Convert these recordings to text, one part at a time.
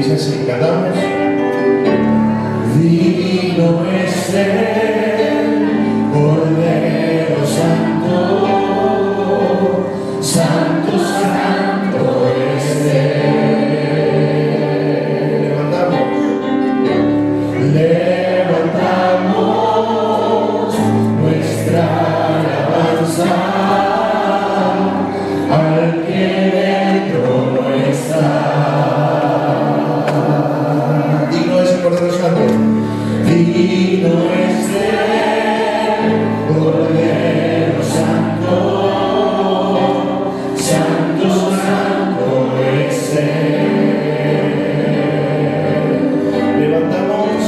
Dice así, cantamos. Divino es el Cordero Santo, Santo, Santo es Él. Levantamos nuestra alabanza al que del trono está. Digno es el Cordero Santo. Digno es el Cordero Santo, Santo, Santo es Él. Levantamos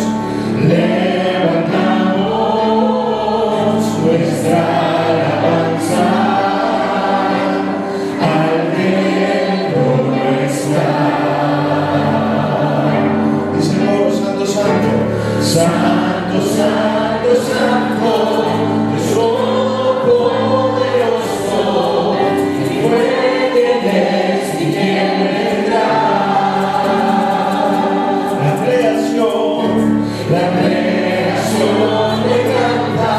nuestra alabanza al que del trono está. Dice el coro, Santo, Santo, Santo, Santo, Santo, Dios Todopoderoso, quien fue, quien es y quien vendrá. La creación le canta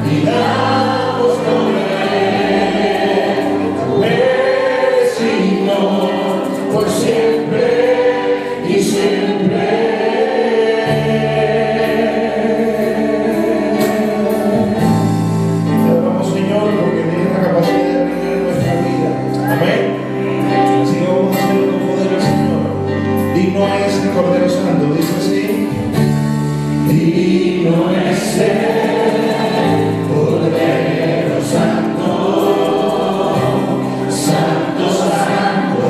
y damos gloria a Él. Tú eres digno por siempre y siempre. Te adoramos, Señor, porque tienes la capacidad de reinar en nuestra vida. Amén. Así que vamos a hacerlo con poder al Señor. Digno es el Cordero Santo, dice así. Digno es el Cordero Santo, Santo, Santo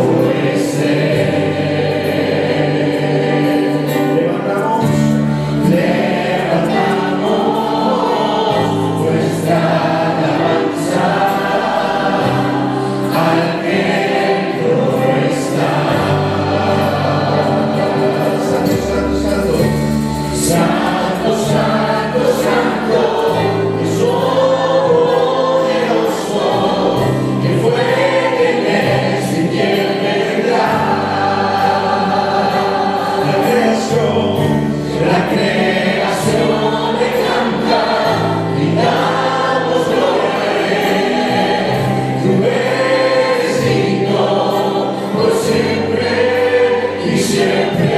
es Él. Levantamos nuestra alabanza al que del trono está. Santo, Santo, Santo, Santo, Santo, Santo, Dios Todopoderoso, que fue, quien es y quien vendrá. La creación le canta y damos gloria a Él. Tú eres digno por siempre y siempre.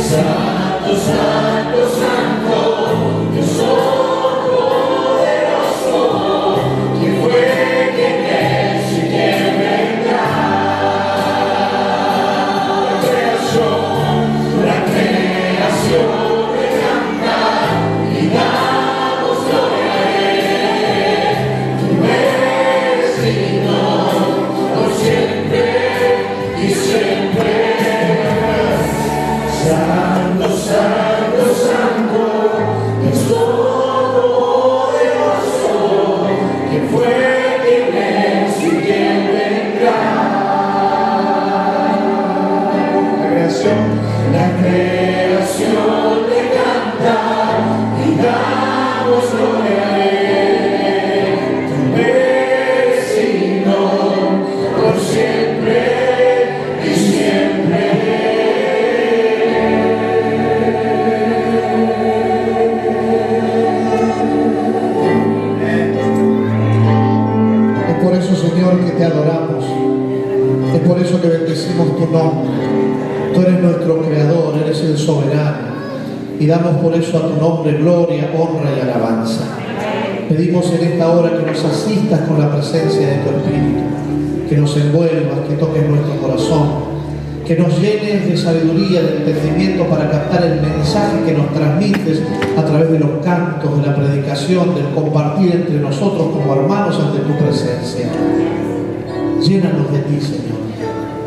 Santo, Santo, Santo, Dios Todopoderoso, quien fue, quien es y quien vendrá. La creación le canta y damos gloria a Él. Tú eres digno por siempre y siempre. Santo, Santo, Santo, Dios Todopoderoso, quien fue, quien es y quien vendrá. La creación le canta y damos gloria a Él. Tú eres digno por siempre y siempre. Es por eso, Señor, que te adoramos. Es por eso que bendecimos tu nombre. Tú eres nuestro creador, eres el soberano. Y damos por eso a tu nombre gloria, honra y alabanza. Pedimos en esta hora que nos asistas con la presencia de tu Espíritu, que nos envuelvas, que toques nuestro corazón, que nos llenes de sabiduría, de entendimiento para captar el mensaje que nos transmites a través de los cantos, de la predicación, del compartir entre nosotros como hermanos ante tu presencia. Llénanos de ti, Señor,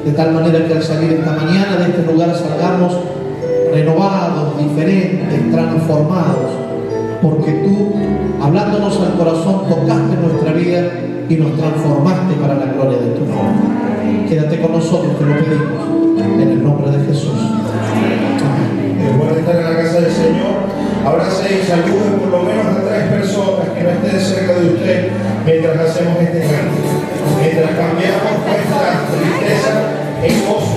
de tal manera que al salir esta mañana de este lugar salgamos renovados, diferentes, transformados, porque tú, hablándonos al corazón, tocaste nuestra vida y nos transformaste para la gloria de tu nombre. Quédate con nosotros, te lo pedimos, en el nombre de Jesús. Amén. Es bueno estar en la casa del Señor. Abrace y salude por lo menos a 3 personas que no estén cerca de usted mientras hacemos este canto, mientras cambiamos nuestra tristeza en gozo.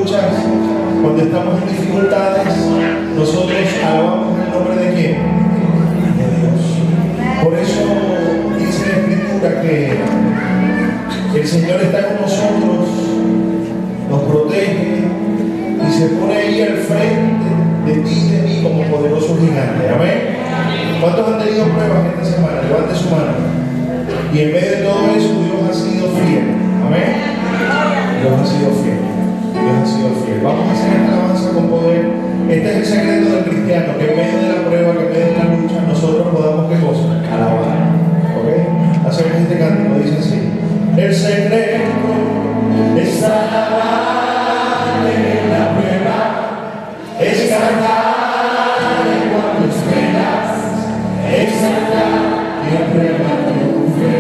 luchas, cuando estamos en dificultades, nosotros alabamos el nombre de ¿quién? De Dios. Por eso dice la Escritura que el Señor está con nosotros, nos protege y se pone ahí al frente de ti y de mí como poderoso gigante. Amén. ¿Cuántos han tenido pruebas esta semana? Levante su mano. Y en medio de todo eso, Dios ha sido fiel. Amén. Dios ha sido fiel. Dios ha sido fiel. Vamos a hacer esta alabanza con poder. Este es el secreto del cristiano, que en medio de la prueba, que en medio de la lucha, nosotros podamos, ¿qué cosa? Alabar. ¿Ok? Hacemos este cántico, dice así. El secreto es alabar en la prueba, es cantar en cuanto esperas, es cantar y en prueba tu fe.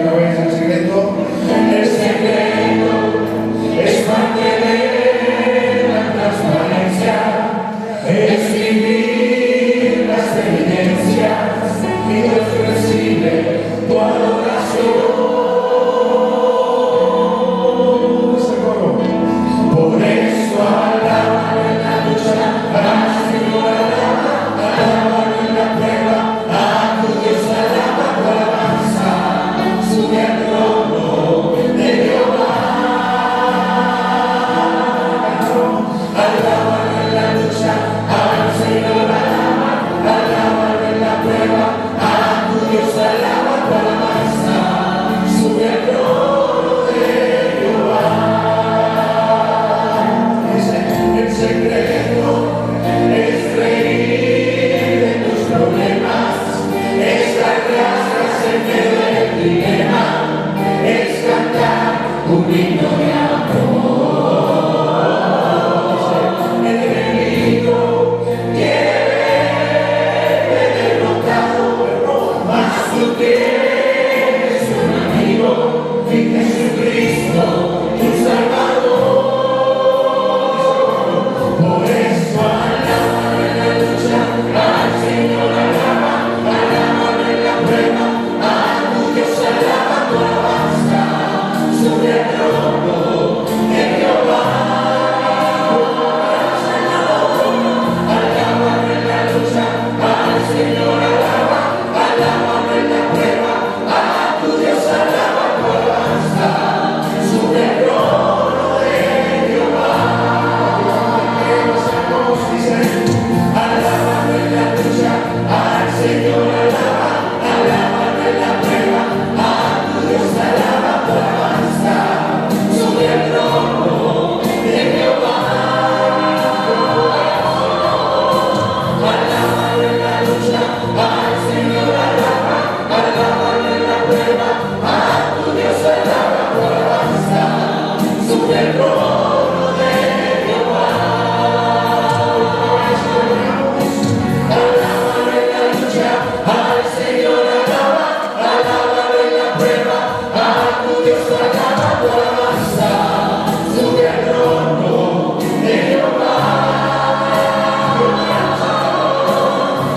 Otra vez el secreto es mantener la transparencia, es vivir las evidencias y Dios recibe tu adoración. Por eso alaba en la lucha, al Señor alaba en la prueba, a tu Dios alaba tu alabanza, sube al trono de Jehová. Alaba en la lucha, al Señor alaba en la prueba, a tu Dios alaba tu alabanza, sube al trono de Jehová. El secreto es reír de tus problemas, es dar gracias en medio del dilema, es cantar un himno de amor. El enemigo quiere verte derrotado, mas tú tienes un amigo, y Jesucristo, tu Salvador. Por eso alaba en la lucha, al Señor alaba en la prueba, a tu Dios alaba tu alabanza, sube al trono de Jehová. Alaba en la lucha, al Señor alaba en la prueba, a tu Dios alaba tu alabanza, sube al trono de Jehová. Alaba en la lucha, al Señor alaba en la prueba, a tu Dios alaba tu alabanza, sube al trono de Jehová. Alaba en la lucha, al Señor alaba en la prueba, a tu Dios alaba tu alabanza, sube al trono de Jehová. Alaba en la lucha, al Señor alaba en la prueba, a tu Dios alaba tu alabanza, sube al trono de Jehová.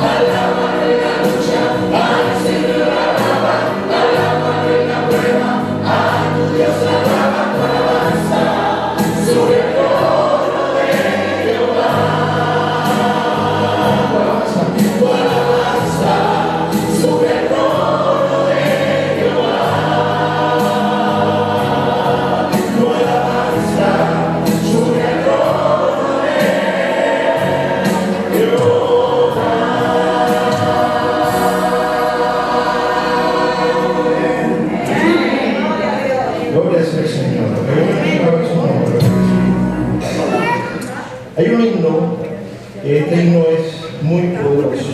Alaba en la lucha, al Señor alaba en la prueba, a tu Dios alaba tu alabanza, sube al trono de Jehová. Tu alabanza, sube al trono de Jehová. Tu alabanza, sube al trono de Jehová. Gloria sea el Señor. Hay un himno, este himno es muy poderoso,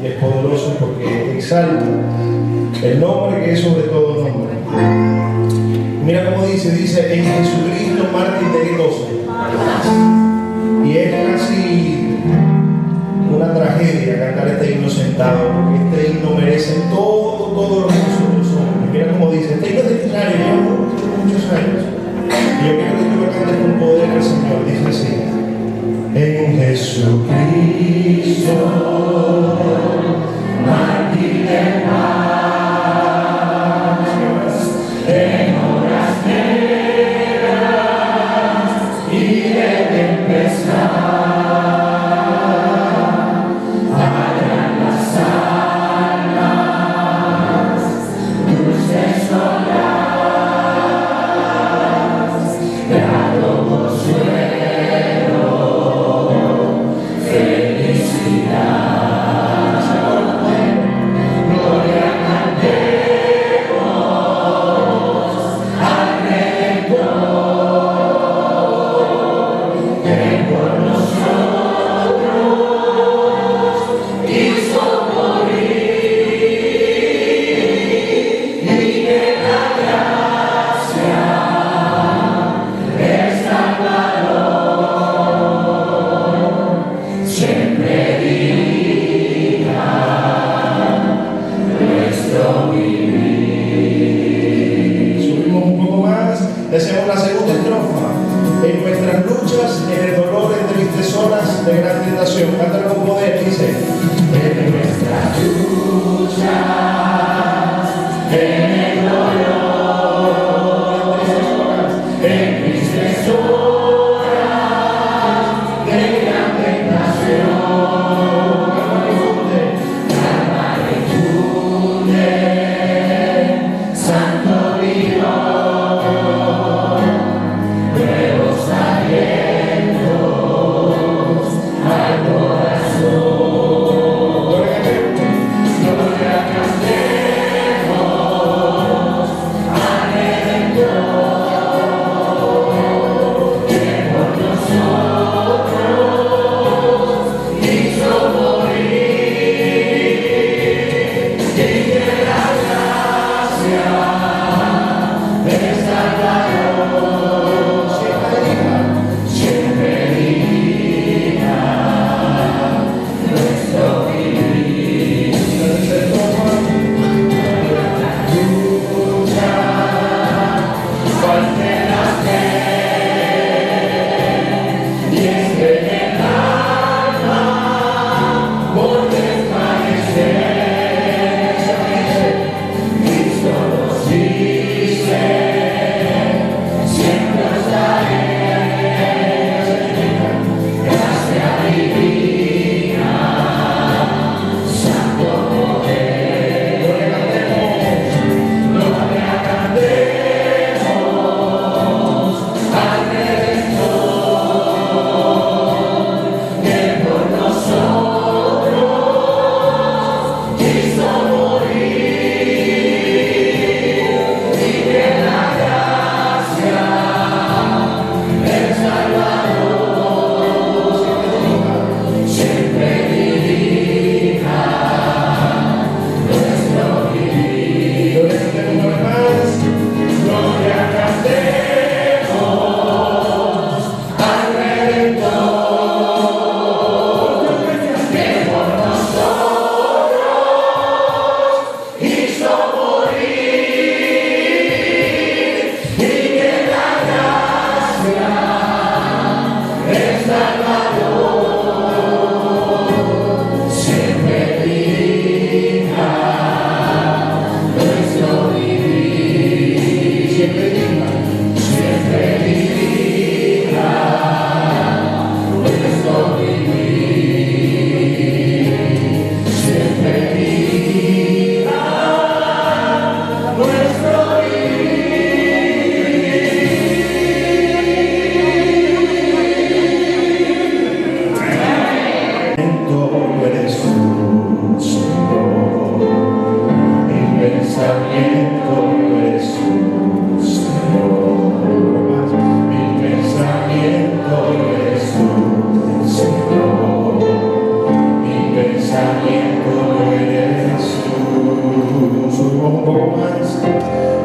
y es poderoso porque exalta el nombre que es sobre todo nombre. Mira cómo dice, en Jesucristo mártir de qué cosa. Y es casi una tragedia cantar este himno sentado, porque este himno merece todo lo que nosotros somos. Mira cómo dice, este himno es de Israel, lleva muchos años. Y yo quiero que tú lo cantes con poder al Señor. Dice así: en Jesucristo, mártir de paz, en horas de hacemos la segunda estrofa. En nuestras luchas, en el dolor, en tristes horas de gran tentación. Cántalo con poder, dice. En nuestras luchas, en el dolor, en tristes horas de gran tentación. Calma infunde, Santo Dios.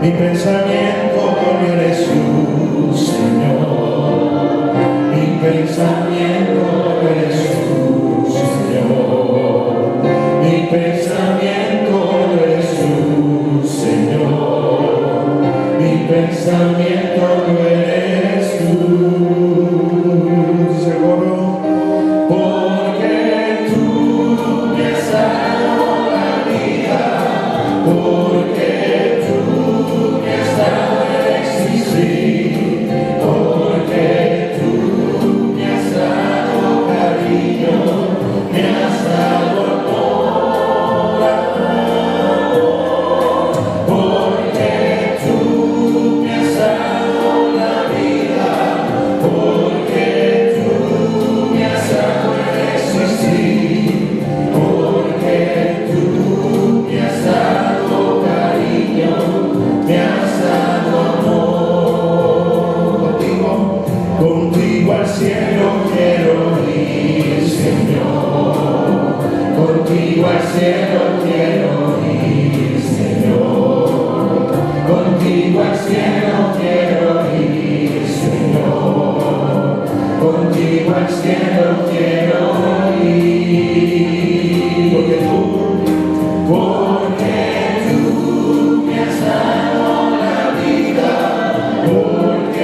Mi pensamiento eres tú, Señor. Mi pensamiento eres tú, Señor. Mi pensamiento eres tú, Señor. Mi pensamiento eres tú, Señor. Porque tú me has dado la vida. Porque contigo al cielo quiero ir, Señor. Contigo al cielo quiero ir, Señor. Contigo al cielo quiero ir, Señor. Contigo al cielo quiero ir. Porque tú me has dado la vida. Porque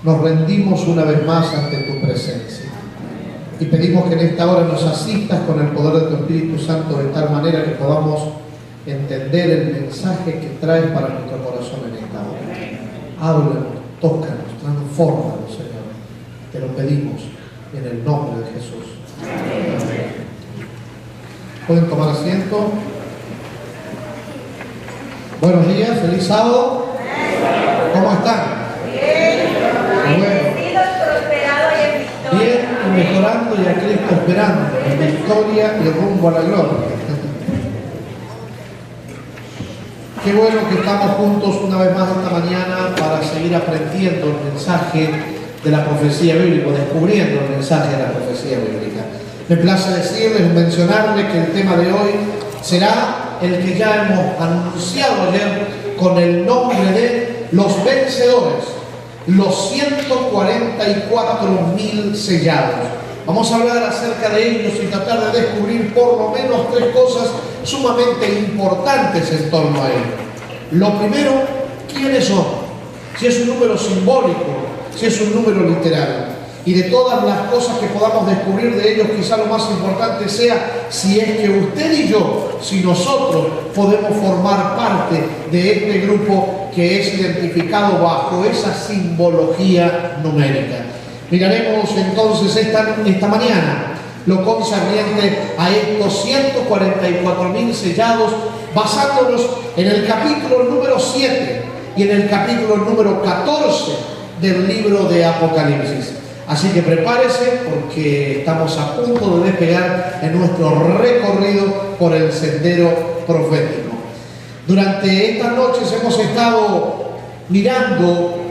nos rendimos una vez más ante tu presencia. Y pedimos que en esta hora nos asistas con el poder de tu Espíritu Santo de tal manera que podamos entender el mensaje que traes para nuestro corazón en esta hora. Háblanos, tócanos, transfórmanos, Señor. Te lo pedimos en el nombre de Jesús. Amén. ¿Pueden tomar asiento? Buenos días, feliz sábado. ¿Cómo están? Bendecidos, prosperados y en victoria. Bien y mejorando y a Cristo esperando, en victoria y rumbo a la gloria. Qué bueno que estamos juntos una vez más esta mañana para seguir aprendiendo el mensaje de la profecía bíblica, descubriendo el mensaje de la profecía bíblica. Me place decirles, mencionarles que el tema de hoy será el que ya hemos anunciado ayer con el nombre de los vencedores, los 144.000 sellados. Vamos a hablar acerca de ellos y tratar de descubrir por lo menos tres cosas sumamente importantes en torno a ellos. Lo primero, ¿quiénes son? Si es un número simbólico, si es un número literal. Y de todas las cosas que podamos descubrir de ellos, quizá lo más importante sea si es que usted y yo, si nosotros podemos formar parte de este grupo que es identificado bajo esa simbología numérica. Miraremos entonces esta mañana lo concerniente a estos 144.000 sellados, basándonos en el capítulo número 7 y en el capítulo número 14 del libro de Apocalipsis. Así que prepárese porque estamos a punto de despegar en nuestro recorrido por el sendero profético. Durante estas noches hemos estado mirando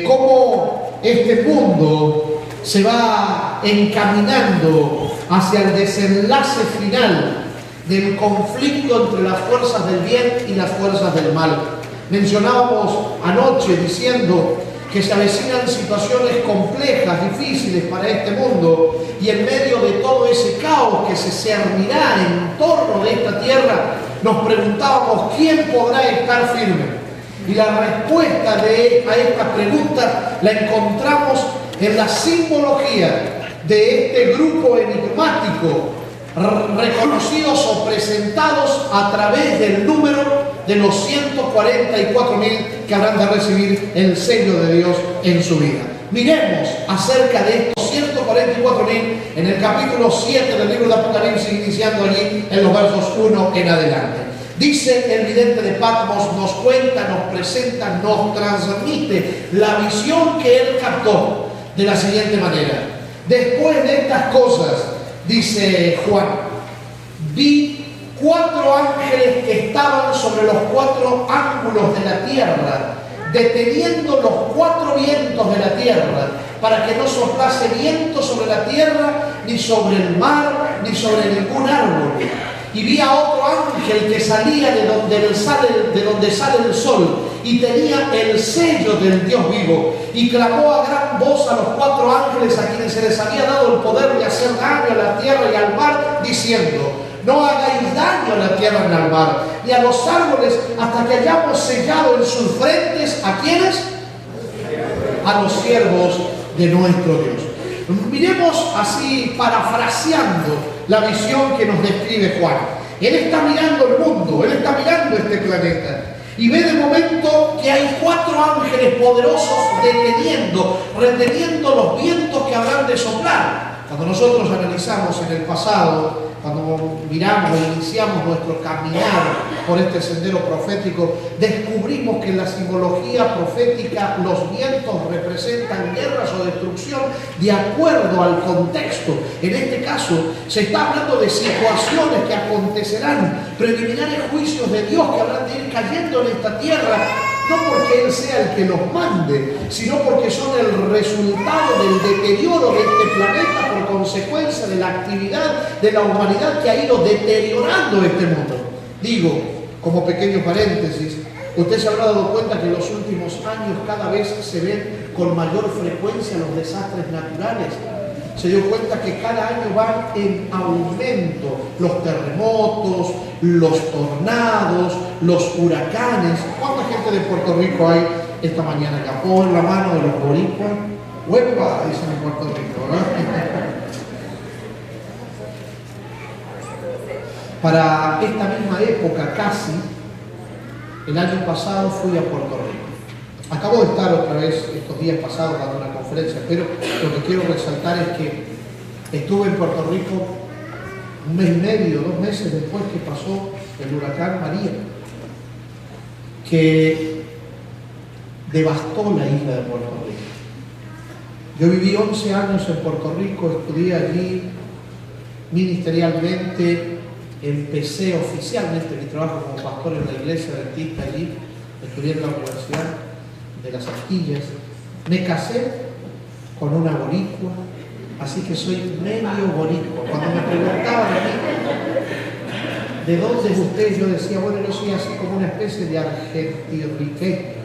cómo este mundo se va encaminando hacia el desenlace final del conflicto entre las fuerzas del bien y las fuerzas del mal. Mencionábamos anoche diciendo que se avecinan situaciones complejas, difíciles para este mundo, y en medio de todo ese caos que se cernirá en torno de esta tierra, nos preguntábamos quién podrá estar firme. Y la respuesta a esta pregunta la encontramos en la simbología de este grupo enigmático, reconocidos o presentados a través del número de los 144.000 que habrán de recibir el sello de Dios en su vida. Miremos acerca de estos 144.000 en el capítulo 7 del libro de Apocalipsis, iniciando allí en los versos 1 en adelante. Dice el vidente de Patmos, nos cuenta, nos presenta, nos transmite la visión que él captó de la siguiente manera. Después de estas cosas, dice Juan, vi 4 ángeles que estaban sobre los 4 ángulos de la tierra, deteniendo los 4 vientos de la tierra, para que no soplase viento sobre la tierra, ni sobre el mar, ni sobre ningún árbol. Y vi a otro ángel que salía de donde sale el sol, y tenía el sello del Dios vivo, y clamó a gran voz a los 4 ángeles a quienes se les había dado el poder de hacer daño a la tierra y al mar, diciendo: no hagáis daño a la tierra ni al mar, ni a los árboles, hasta que hayamos sellado en sus frentes, ¿a quiénes? A los siervos de nuestro Dios. Miremos así, parafraseando la visión que nos describe Juan. Él está mirando el mundo, él está mirando este planeta, y ve de momento que hay 4 ángeles poderosos reteniendo los vientos que habrán de soplar. Cuando nosotros analizamos en el pasado, cuando miramos e iniciamos nuestro caminar por este sendero profético, descubrimos que en la simbología profética los vientos representan guerras o destrucción de acuerdo al contexto. En este caso se está hablando de situaciones que acontecerán, preliminares juicios de Dios que habrán de ir cayendo en esta tierra, no porque Él sea el que los mande, sino porque son el resultado del deterioro de este planeta por consecuencia de la actividad de la humanidad que ha ido deteriorando este mundo. Digo, como pequeño paréntesis, usted se habrá dado cuenta que en los últimos años cada vez se ven con mayor frecuencia los desastres naturales. Se dio cuenta que cada año van en aumento los terremotos, los tornados, los huracanes. ¿Cuánta gente de Puerto Rico hay esta mañana acá. Pon la mano de los boricuas. ¡Huepa! Dicen en Puerto Rico, ¿verdad? Para esta misma época casi, el año pasado fui a Puerto Rico. Acabo de estar otra vez estos días pasados dando una conferencia, pero lo que quiero resaltar es que estuve en Puerto Rico un mes y medio, 2 meses después que pasó el huracán María, que devastó la isla de Puerto Rico. Yo viví 11 años en Puerto Rico, estudié allí ministerialmente, empecé oficialmente mi trabajo como pastor en la iglesia adventista allí, estudié en la Universidad de las Antillas, me casé con una boricua, así que soy medio boricua. Cuando me preguntaban a mí de dónde es usted, yo decía, bueno, yo soy así como una especie de argentirriqueño.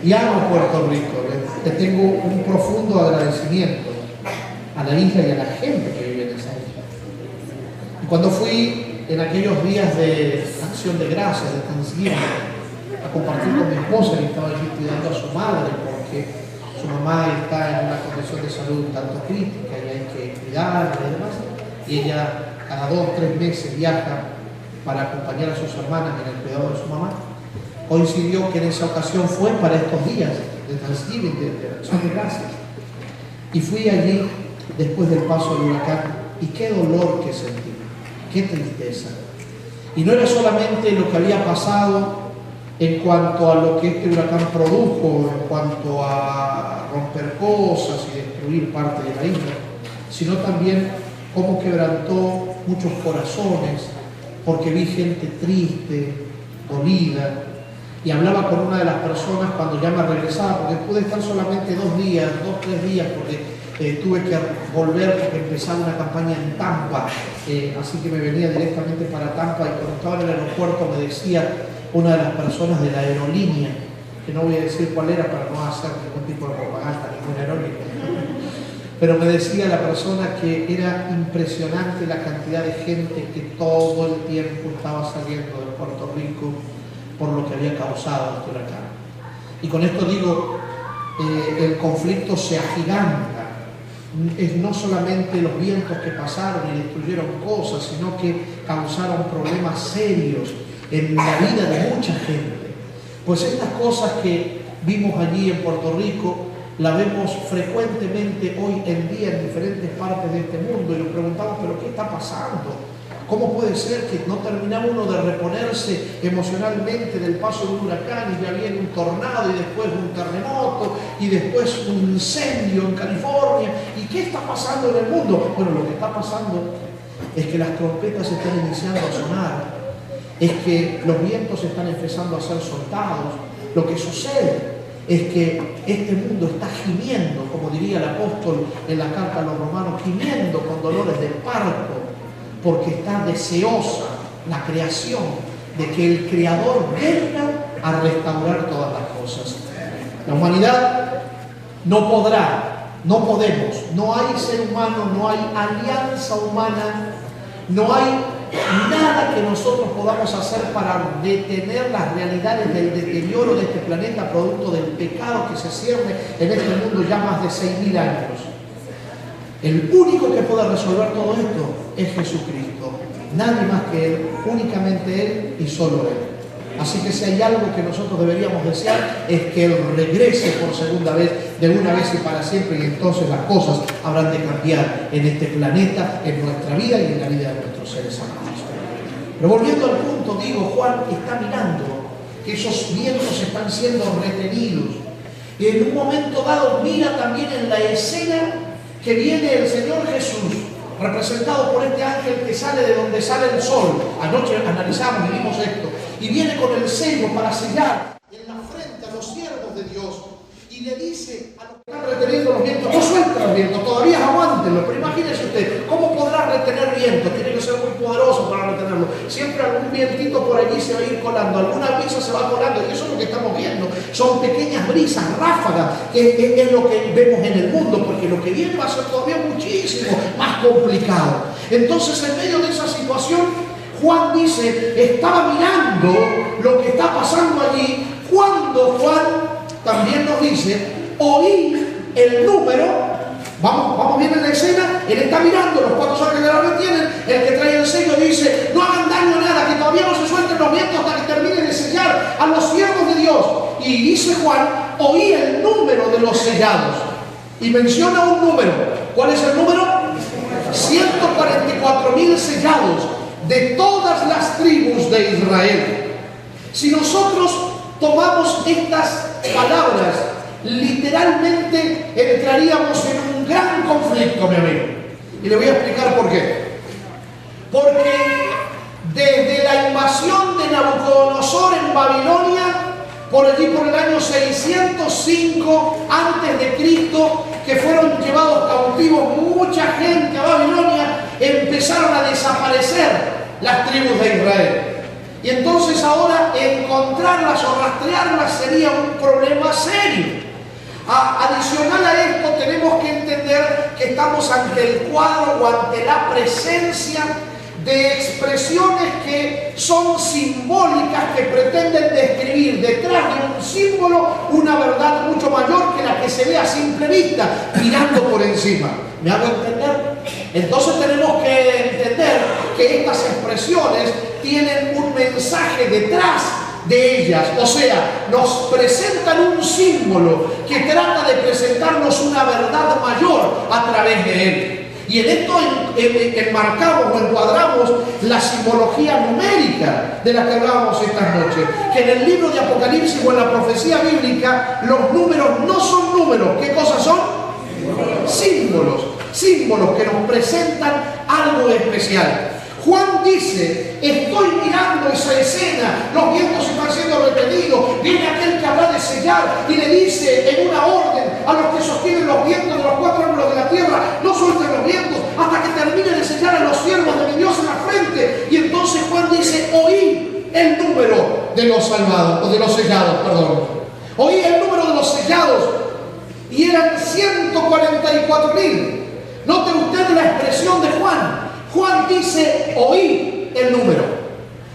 Y amo Puerto Rico, le tengo un profundo agradecimiento a la isla y a la gente que vive en esa isla. Y cuando fui en aquellos días de acción de gracias, de Thanksgiving, a compartir con mi esposa, que estaba allí cuidando a su madre, porque su mamá está en una condición de salud un tanto crítica y hay que cuidarla y demás, y ella cada 2 o 3 meses viaja para acompañar a sus hermanas en el cuidado de su mamá. Coincidió que en esa ocasión fue para estos días de Thanksgiving, de acción de gracias, y fui allí después del paso del huracán, y qué dolor que sentí, qué tristeza. Y no era solamente lo que había pasado en cuanto a lo que este huracán produjo, en cuanto a romper cosas y destruir parte de la isla, sino también cómo quebrantó muchos corazones, porque vi gente triste, dolida, y hablaba con una de las personas cuando ya me regresaba, porque pude estar solamente 2 días, 2 o 3 días, porque tuve que volver porque empezaba una campaña en Tampa, así que me venía directamente para Tampa, y cuando estaba en el aeropuerto me decía una de las personas de la aerolínea, que no voy a decir cuál era para no hacer ningún tipo de propaganda, ninguna aerolínea, pero me decía la persona que era impresionante la cantidad de gente que todo el tiempo estaba saliendo de Puerto Rico por lo que había causado este huracán. Y con esto digo, el conflicto se agiganta. Es no solamente los vientos que pasaron y destruyeron cosas, sino que causaron problemas serios en la vida de mucha gente. Pues estas cosas que vimos allí en Puerto Rico, la vemos frecuentemente hoy en día en diferentes partes de este mundo, y nos preguntamos, ¿pero qué está pasando? ¿Cómo puede ser que no termina uno de reponerse emocionalmente del paso de un huracán y ya viene un tornado y después un terremoto y después un incendio en California? ¿Y qué está pasando en el mundo? Bueno, lo que está pasando es que las trompetas están iniciando a sonar, es que los vientos están empezando a ser soltados. Lo que sucede es que este mundo está gimiendo, como diría el apóstol en la carta a los romanos, gimiendo con dolores de parto, porque está deseosa la creación de que el Creador venga a restaurar todas las cosas. La humanidad no podrá, no podemos, no hay ser humano, no hay alianza humana, no hay nada que nosotros podamos hacer para detener las realidades del deterioro de este planeta producto del pecado que se cierne en este mundo ya más de 6.000 años. El único que puede resolver todo esto es Jesucristo. Nadie más que Él, únicamente Él y solo Él. Así que si hay algo que nosotros deberíamos desear es que Él regrese por segunda vez, de una vez y para siempre, y entonces las cosas habrán de cambiar en este planeta, en nuestra vida y en la vida de nuestros seres amados. Pero volviendo al punto, digo, Juan está mirando que esos vientos están siendo retenidos, y en un momento dado mira también en la escena que viene el Señor Jesús, representado por este ángel que sale de donde sale el sol. Anoche analizamos y vimos esto. Y viene con el sello para sellar en la frente a los siervos de Dios. Y le dice a los que están reteniendo los vientos, no suelten los vientos, todavía aguántenlo. Pero imagínense usted, ¿cómo podrá retener vientos? Tiene que ser muy poderoso para retenerlo. Siempre algún vientito por allí se va a ir colando, alguna brisa se va colando, y eso es lo que estamos viendo. Son pequeñas brisas, ráfagas, que es lo que vemos en el mundo, porque lo que viene va a ser todavía muchísimo más complicado. Entonces, en medio de esa situación, Juan dice, estaba mirando lo que está pasando allí, cuando Juan también nos dice, oí el número. Vamos bien en la escena, él está mirando, los 4 ángeles de la retienen, el que trae el sello dice, no hagan daño a nada, que todavía no se suelten los vientos hasta que terminen de sellar a los siervos de Dios. Y dice Juan, oí el número de los sellados. Y menciona un número. ¿Cuál es el número? 144.000 sellados de todas las tribus de Israel. Si nosotros tomamos estas palabras, literalmente entraríamos en un gran conflicto, mi amigo. Y le voy a explicar por qué. Porque desde la invasión de Nabucodonosor en Babilonia, por allí por el año 605 a.C., que fueron llevados cautivos mucha gente a Babilonia, empezaron a desaparecer las tribus de Israel. Y entonces ahora encontrarlas o rastrearlas sería un problema serio. Adicional a esto, tenemos que entender que estamos ante el cuadro o ante la presencia de expresiones que son simbólicas, que pretenden describir detrás de un símbolo una verdad mucho mayor que la que se ve a simple vista, mirando por encima. ¿Me hago entender? Entonces tenemos que entender que estas expresiones tienen un mensaje detrás de ellas, o sea, nos presentan un símbolo que trata de presentarnos una verdad mayor a través de él. Y en esto enmarcamos o encuadramos la simbología numérica de la que hablábamos esta noche, que en el libro de Apocalipsis o en la profecía bíblica los números no son números. ¿Qué cosas son? Símbolos, símbolos que nos presentan algo especial. Juan dice, estoy mirando esa escena, los vientos están siendo retenidos, viene aquel que habrá de sellar y le dice en una orden a los que sostienen los vientos de los 4 ángulos de la tierra, no suelten los vientos hasta que termine de sellar a los siervos de mi Dios en la frente. Y entonces Juan dice, oí el número de los salvados, o de los sellados, perdón. Oí el número de los sellados y eran 144.000. Note usted la expresión de Juan. Juan dice, oí el número.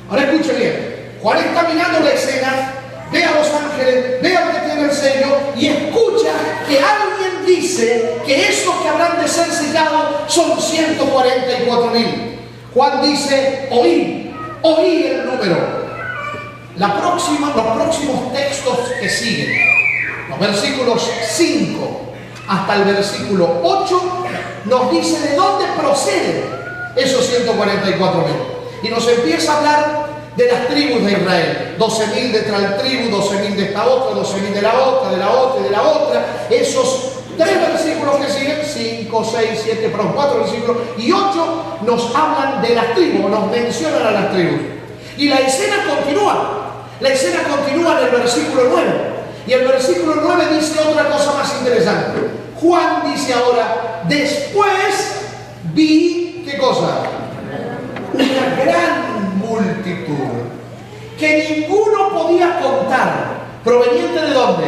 Ahora escuche bien. Juan está mirando la escena, ve a los ángeles, ve al que tiene el sello y escucha que alguien dice que esos que habrán de ser sellados son 144.000. Juan dice, oí el número. Los próximos textos que siguen, los versículos 5 hasta el versículo 8, nos dice de dónde proceden esos 144.000. Y nos empieza a hablar de las tribus de Israel. 12.000 de tal tribu, 12.000 de esta otra, 12.000 de la otra, de la otra y de la otra. Esos 3 versículos que siguen, 5, 6, 7, perdón, 4 versículos y 8 nos hablan de las tribus, nos mencionan a las tribus. Y la escena continúa. La escena continúa en el versículo 9. Y el versículo 9 dice otra cosa más interesante. Juan dice ahora, después vi, ¿qué cosa? Una gran multitud que ninguno podía contar. ¿Proveniente de dónde?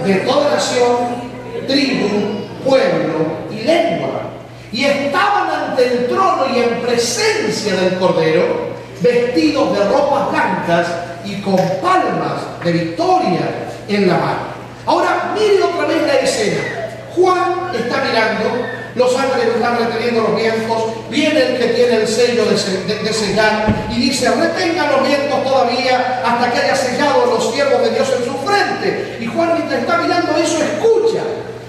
De toda nación, tribu, pueblo y lengua. Y estaban ante el trono y en presencia del Cordero, vestidos de ropas blancas y con palmas de victoria en la mano. Ahora mire otra vez la escena. Juan está mirando, los ángeles están reteniendo los vientos, viene el que tiene el sello de sellar y dice, retengan los vientos todavía hasta que haya sellado a los siervos de Dios en su frente. Y Juan, mientras está mirando eso, escucha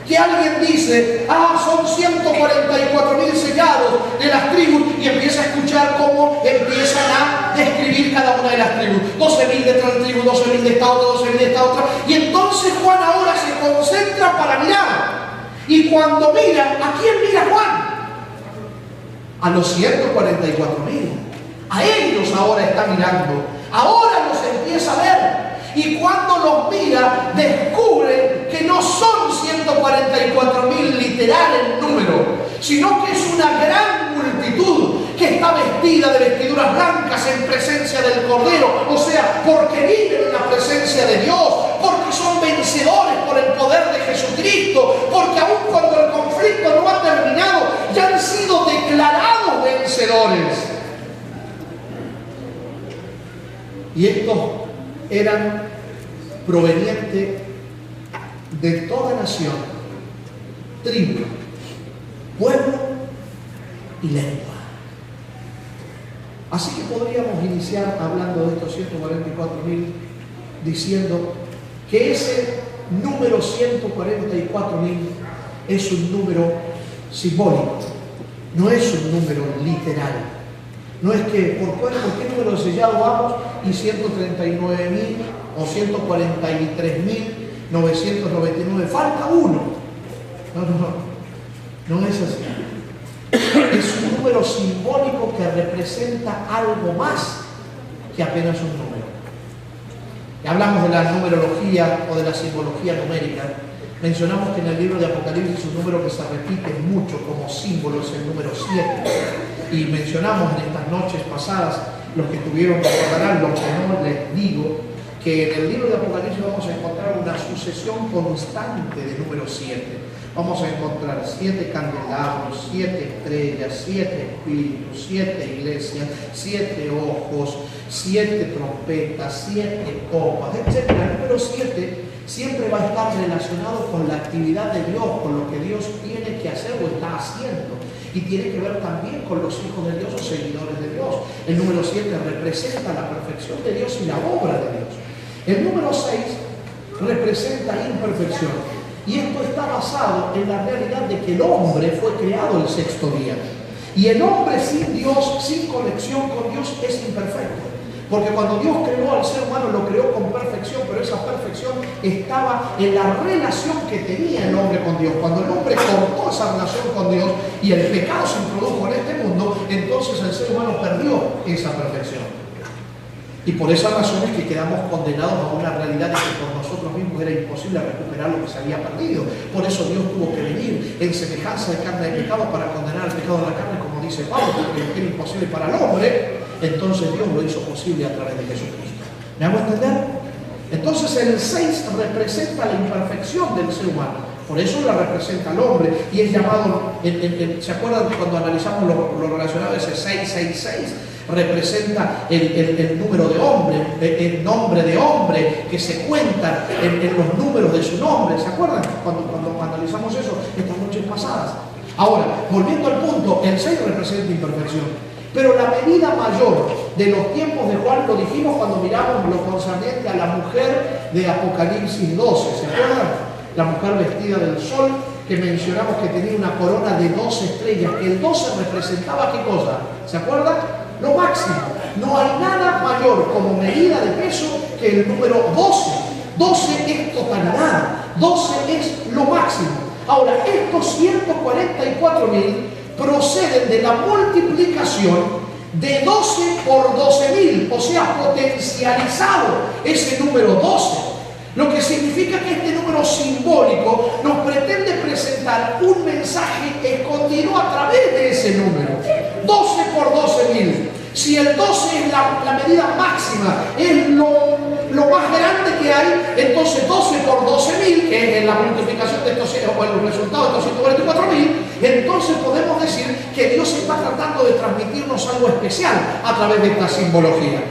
que alguien dice, son 144.000 sellados de las tribus, y empieza a escuchar cómo empiezan a describir cada una de las tribus. 12.000 de tal tribu, 12.000 de esta otra, 12.000 de esta otra. Y entonces Juan ahora se concentra para mirar. Y cuando mira, ¿a quién mira Juan? A los 144.000. A ellos ahora está mirando. Ahora los empieza a ver. Y cuando los mira, descubre que no son 144.000 literal el número, sino que es una gran multitud que está vestida de vestiduras blancas en presencia del Cordero. O sea, porque viven en la presencia de Dios, porque son vencedores por el poder de Jesucristo, porque aun cuando el conflicto no ha terminado, ya han sido declarados vencedores. Y estos eran provenientes de toda nación, tribu, pueblo y lengua. Así que podríamos iniciar hablando de estos 144.000 diciendo que ese número 144.000 es un número simbólico, no es un número literal. No es que, ¿por qué número de sellado vamos? Y 139.000 o 143.999, falta uno. No es así. Es un número simbólico que representa algo más que apenas un número. Y hablamos de la numerología o de la simbología numérica. Mencionamos que en el libro de Apocalipsis un número que se repite mucho como símbolo es el número 7. Y mencionamos en estas noches pasadas, los que tuvieron recordarán, los que no les digo, que en el libro de Apocalipsis vamos a encontrar una sucesión constante de número 7. Vamos a encontrar 7 candelabros, 7 estrellas, 7 espíritus, 7 iglesias, 7 ojos, 7 trompetas, 7 copas, etc. El número 7 siempre va a estar relacionado con la actividad de Dios, con lo que Dios tiene que hacer o está haciendo. Y tiene que ver también con los hijos de Dios o seguidores de Dios. El número 7 representa la perfección de Dios y la obra de Dios. El número 6 representa imperfección. Y esto está basado en la realidad de que el hombre fue creado el sexto día. Y el hombre sin Dios, sin conexión con Dios, es imperfecto. Porque cuando Dios creó al ser humano, lo creó con perfección, pero esa perfección estaba en la relación que tenía el hombre con Dios. Cuando el hombre cortó esa relación con Dios y el pecado se introdujo en este mundo, entonces el ser humano perdió esa perfección. Y por esa razón es que quedamos condenados a una realidad de que por nosotros mismos era imposible recuperar lo que se había perdido. Por eso Dios tuvo que venir en semejanza de carne de pecado para condenar el pecado de la carne, como dice Pablo, porque lo que era imposible para el hombre, entonces Dios lo hizo posible a través de Jesucristo. ¿Me hago entender? Entonces el 6 representa la imperfección del ser humano. Por eso la representa al hombre y es llamado, ¿se acuerdan cuando analizamos lo relacionado a ese 666? Representa el número de hombre, el nombre de hombre que se cuenta en los números de su nombre. ¿Se acuerdan cuando analizamos eso estas noches pasadas? Ahora, volviendo al punto, el 6 representa imperfección. Pero la medida mayor de los tiempos de Juan lo dijimos cuando miramos lo concerniente a la mujer de Apocalipsis 12. ¿Se acuerdan? La mujer vestida del sol, que mencionamos que tenía una corona de 12 estrellas, que el 12 representaba ¿qué cosa? ¿Se acuerdan? Lo máximo. No hay nada mayor como medida de peso que el número 12. 12 es totalidad. 12 es lo máximo. Ahora, estos 144.000 proceden de la multiplicación de 12 por 12.000, o sea, potencializado ese número 12. Lo que significa que este número simbólico nos pretende presentar un mensaje escondido a través de ese número. 12 por 12.000. Si el 12 es la medida máxima, es lo más grande que hay, entonces 12 por 12.000, que es la multiplicación de estos, o el resultado de estos 144.000, entonces podemos decir que Dios está tratando de transmitirnos algo especial a través de esta simbología.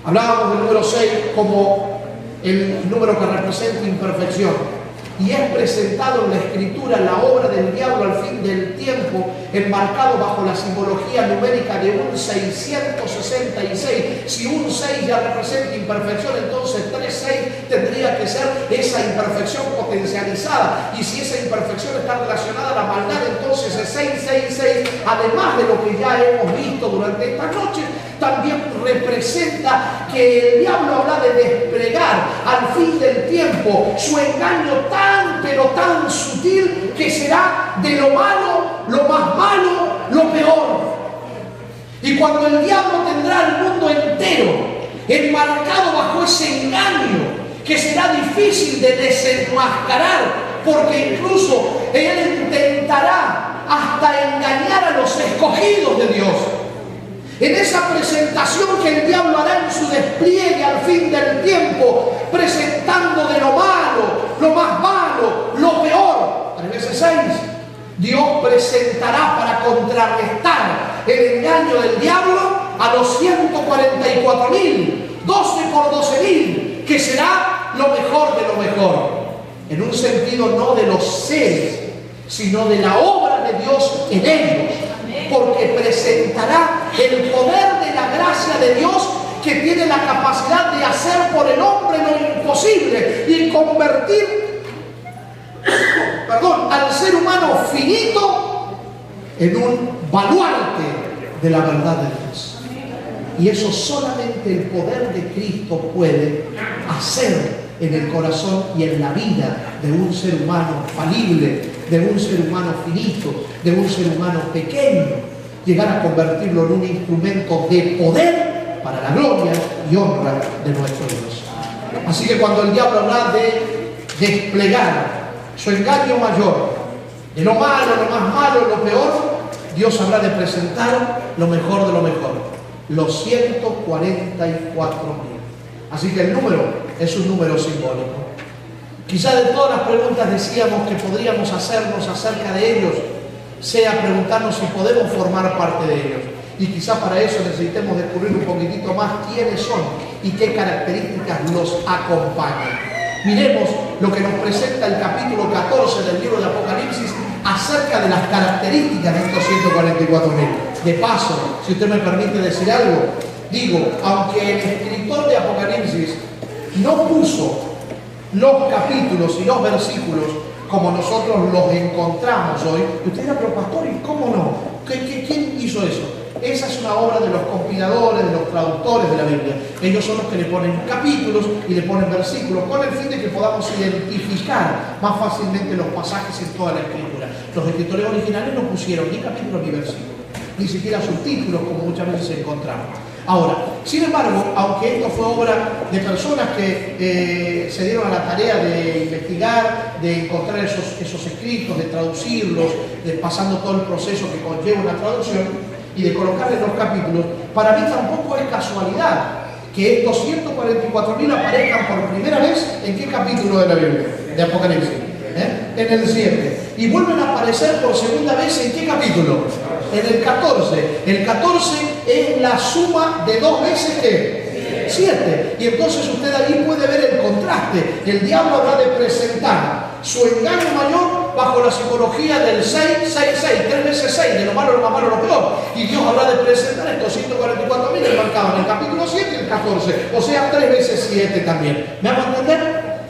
Hablábamos del número 6 como el número que representa imperfección. Y es presentado en la Escritura la obra del diablo al fin del tiempo, enmarcado bajo la simbología numérica de un 666. Si un 6 ya representa imperfección, entonces 36 tendría que ser esa imperfección potencializada. Y si esa imperfección está relacionada a la maldad, entonces el 666, además de lo que ya hemos visto durante esta noche, también representa que el diablo habla de desplegar al fin del tiempo su engaño tan, pero tan sutil, que será de lo malo, lo más malo, lo peor. Y cuando el diablo tendrá el mundo entero enmarcado bajo ese engaño, que será difícil de desenmascarar, porque incluso él intentará hasta engañar a los escogidos de Dios. En esa presentación que el diablo hará en su despliegue al fin del tiempo, presentando de lo malo, lo más malo, lo peor, 3 veces 6, Dios presentará para contrarrestar el engaño del diablo a los 144.000, 12 por 12.000, que será lo mejor de lo mejor. En un sentido no de los seres, sino de la obra de Dios en ellos, porque presentará el poder de la gracia de Dios, que tiene la capacidad de hacer por el hombre lo imposible y convertir al ser humano finito en un baluarte de la verdad de Dios. Y eso solamente el poder de Cristo puede hacer en el corazón y en la vida de un ser humano falible, de un ser humano finito, de un ser humano pequeño, llegar a convertirlo en un instrumento de poder para la gloria y honra de nuestro Dios. Así que cuando el diablo habla de desplegar su engaño mayor, de lo malo, lo más malo, lo peor, Dios habrá de presentar lo mejor de lo mejor, los 144.000. Así que el número es un número simbólico. Quizá de todas las preguntas decíamos que podríamos hacernos acerca de ellos, sea preguntarnos si podemos formar parte de ellos. Y quizá para eso necesitemos descubrir un poquitito más quiénes son y qué características los acompañan. Miremos lo que nos presenta el capítulo 14 del libro de Apocalipsis acerca de las características de estos 144.000. De paso, si usted me permite decir algo, digo, aunque el escritor de Apocalipsis no puso los capítulos y los versículos como nosotros los encontramos hoy, usted dirá, pero pastor, ¿y cómo no? ¿Quién hizo eso? Esa es una obra de los compiladores, de los traductores de la Biblia. Ellos son los que le ponen capítulos y le ponen versículos, con el fin de que podamos identificar más fácilmente los pasajes en toda la Escritura. Los escritores originales no pusieron ni capítulos ni versículos, ni siquiera subtítulos, como muchas veces encontramos. Ahora, sin embargo, aunque esto fue obra de personas que se dieron a la tarea de investigar, de encontrar esos escritos, de traducirlos, pasando todo el proceso que conlleva una traducción, y de colocarle los capítulos, para mí tampoco es casualidad que estos 144.000 aparezcan por primera vez en qué capítulo de la Biblia, de Apocalipsis, en el 7, y vuelven a aparecer por segunda vez en qué capítulo, en el 14. El 14 es la suma de 2 veces que 7, y entonces usted ahí puede ver el contraste. El diablo habrá de presentar su engaño mayor bajo la psicología del 6, 6, 6, 3 veces 6, de lo malo, lo más malo, lo peor. Y Dios habrá de presentar estos 144.000 enmarcados en el capítulo 7 y el 14, o sea, 3 veces 7 también. ¿Me hago entender?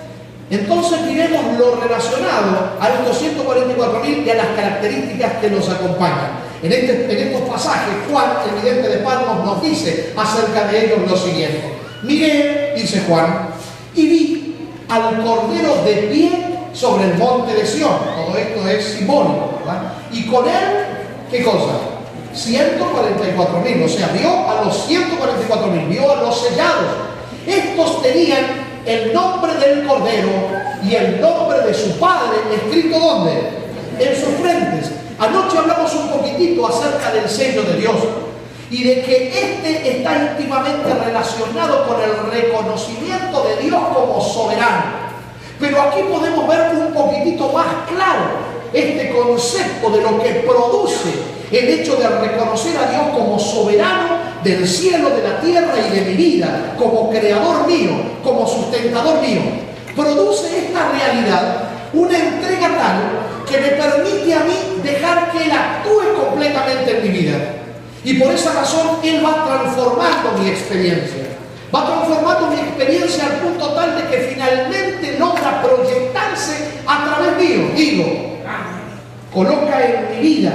Entonces miremos lo relacionado a estos 144.000 y a las características que los acompañan. En estos pasajes, Juan, el vidente de Patmos, nos dice acerca de ellos lo siguiente. Miré, dice Juan, y vi al Cordero de pie sobre el monte de Sión. Todo esto es simbólico, ¿verdad? Y con él, ¿qué cosa? 144.000, o sea, vio a los 144.000, vio a los sellados. Estos tenían el nombre del Cordero y el nombre de su Padre escrito ¿dónde? En sus frentes. Anoche hablamos un poquitito acerca del sello de Dios y de que este está íntimamente relacionado con el reconocimiento de Dios como soberano. Pero aquí podemos ver un poquitito más claro este concepto de lo que produce el hecho de reconocer a Dios como soberano del cielo, de la tierra y de mi vida, como creador mío, como sustentador mío. Produce esta realidad una entrega tal que me permite a mí dejar que Él actúe completamente en mi vida. Y por esa razón Él va transformando mi experiencia. Va transformando mi experiencia al punto tal de que finalmente logra proyectarse a través mío. Digo, coloca en mi vida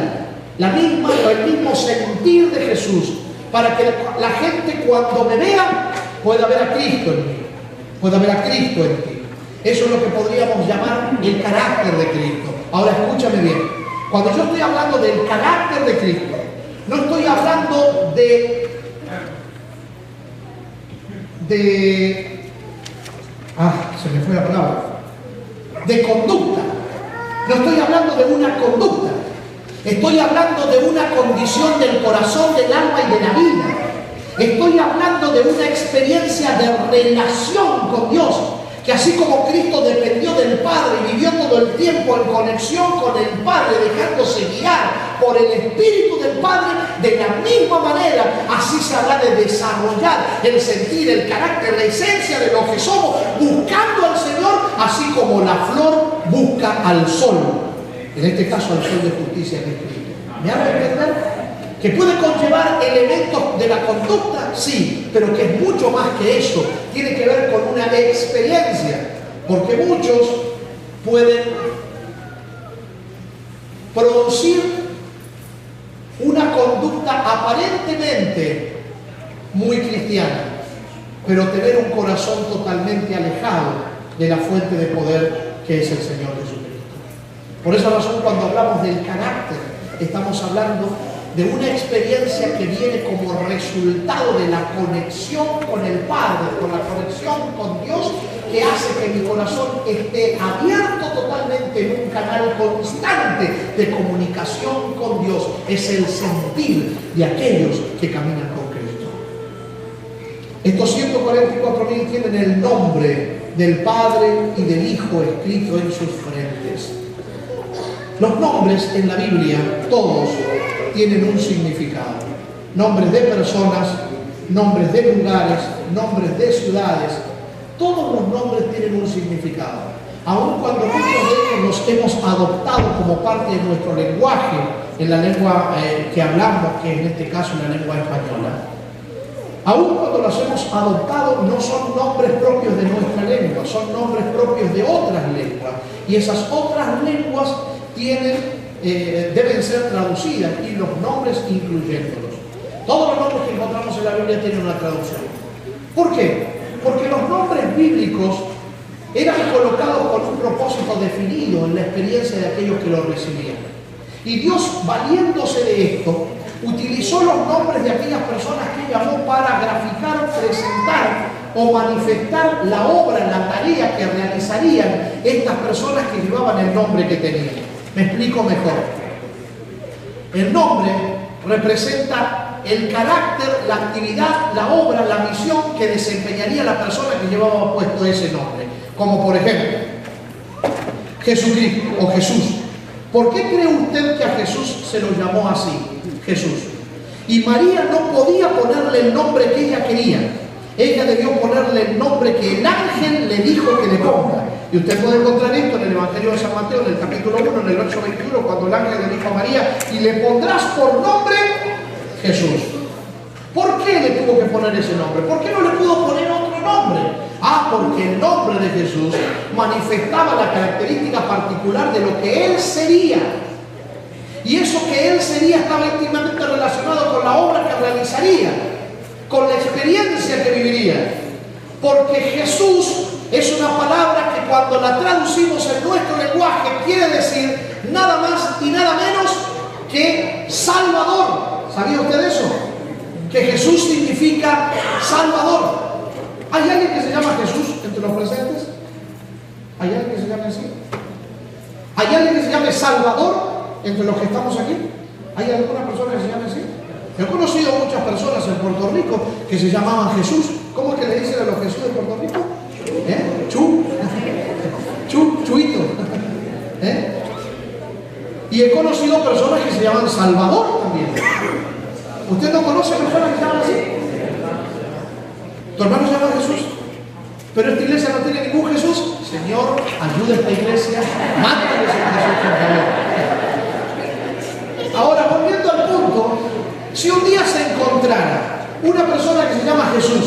el mismo sentir de Jesús, para que la gente cuando me vea pueda ver a Cristo en mí, pueda ver a Cristo en ti. Eso es lo que podríamos llamar el carácter de Cristo. Ahora escúchame bien, cuando yo estoy hablando del carácter de Cristo, no estoy hablando se me fue la palabra, de conducta. No estoy hablando de una conducta, estoy hablando de una condición del corazón, del alma y de la vida. Estoy hablando de una experiencia de relación con Dios, que así como Cristo dependió del Padre y vivió todo el tiempo en conexión con el Padre, dejándose guiar por el Espíritu del Padre, de la misma manera, así se habrá de desarrollar el sentir, el carácter, la esencia de lo que somos, buscando al Señor, así como la flor busca al sol. En este caso, al sol de justicia que es Cristo. ¿Me hago entender? ¿Que puede conllevar elementos de la conducta? Sí, pero que es mucho más que eso. Tiene que ver con una experiencia. Porque muchos pueden producir una conducta aparentemente muy cristiana, pero tener un corazón totalmente alejado de la fuente de poder que es el Señor Jesucristo. Por esa razón, cuando hablamos del carácter, estamos hablando de una experiencia que viene como resultado de la conexión con el Padre, con la conexión con Dios, que hace que mi corazón esté abierto totalmente en un canal constante de comunicación con Dios. Es el sentir de aquellos que caminan con Cristo. Estos 144.000 tienen el nombre del Padre y del Hijo escrito en sus frentes. Los nombres en la Biblia, todos, tienen un significado. Nombres de personas, nombres de lugares, nombres de ciudades. Todos los nombres tienen un significado. Aun cuando muchos de ellos los hemos adoptado como parte de nuestro lenguaje, en la lengua que hablamos, que en este caso es la lengua española. Aun cuando los hemos adoptado, no son nombres propios de nuestra lengua, son nombres propios de otras lenguas. Y esas otras lenguas deben ser traducidas, y los nombres incluyéndolos. Todos los nombres que encontramos en la Biblia tienen una traducción. ¿Por qué? Porque los nombres bíblicos eran colocados con un propósito definido en la experiencia de aquellos que lo recibían. Y Dios, valiéndose de esto, utilizó los nombres de aquellas personas que llamó para graficar, presentar o manifestar la obra, la tarea que realizarían estas personas que llevaban el nombre que tenían. Me explico mejor. El nombre representa el carácter, la actividad, la obra, la misión que desempeñaría la persona que llevaba puesto ese nombre. Como por ejemplo, Jesucristo o Jesús. ¿Por qué cree usted que a Jesús se lo llamó así? Jesús. Y María no podía ponerle el nombre que ella quería. Ella debió ponerle el nombre que el ángel le dijo que le ponga. Y usted puede encontrar esto en el Evangelio de San Mateo, en el capítulo 1, en el verso 21, cuando el ángel le dijo a María: y le pondrás por nombre Jesús. ¿Por qué le tuvo que poner ese nombre? ¿Por qué no le pudo poner otro nombre? Porque el nombre de Jesús manifestaba la característica particular de lo que Él sería. Y eso que Él sería estaba íntimamente relacionado con la obra que realizaría, con la experiencia que viviría. Porque Jesús es una palabra que cuando la traducimos en nuestro lenguaje quiere decir nada más y nada menos que Salvador. ¿Sabía usted eso? Que Jesús significa Salvador. ¿Hay alguien que se llama Jesús entre los presentes? ¿Hay alguien que se llame así? ¿Hay alguien que se llame Salvador entre los que estamos aquí? ¿Hay alguna persona que se llame así? He conocido muchas personas en Puerto Rico que se llamaban Jesús. ¿Cómo es que le dicen a los Jesús de Puerto Rico? Chuito. Y he conocido personas que se llaman Salvador también. ¿Usted no conoce personas que se llaman así? ¿Tu hermano se llama Jesús? Pero esta iglesia no tiene ningún Jesús. Señor, ayuda a esta iglesia. Mátales a Jesús, por favor. Ahora, volviendo al punto, si un día se encontrara una persona que se llama Jesús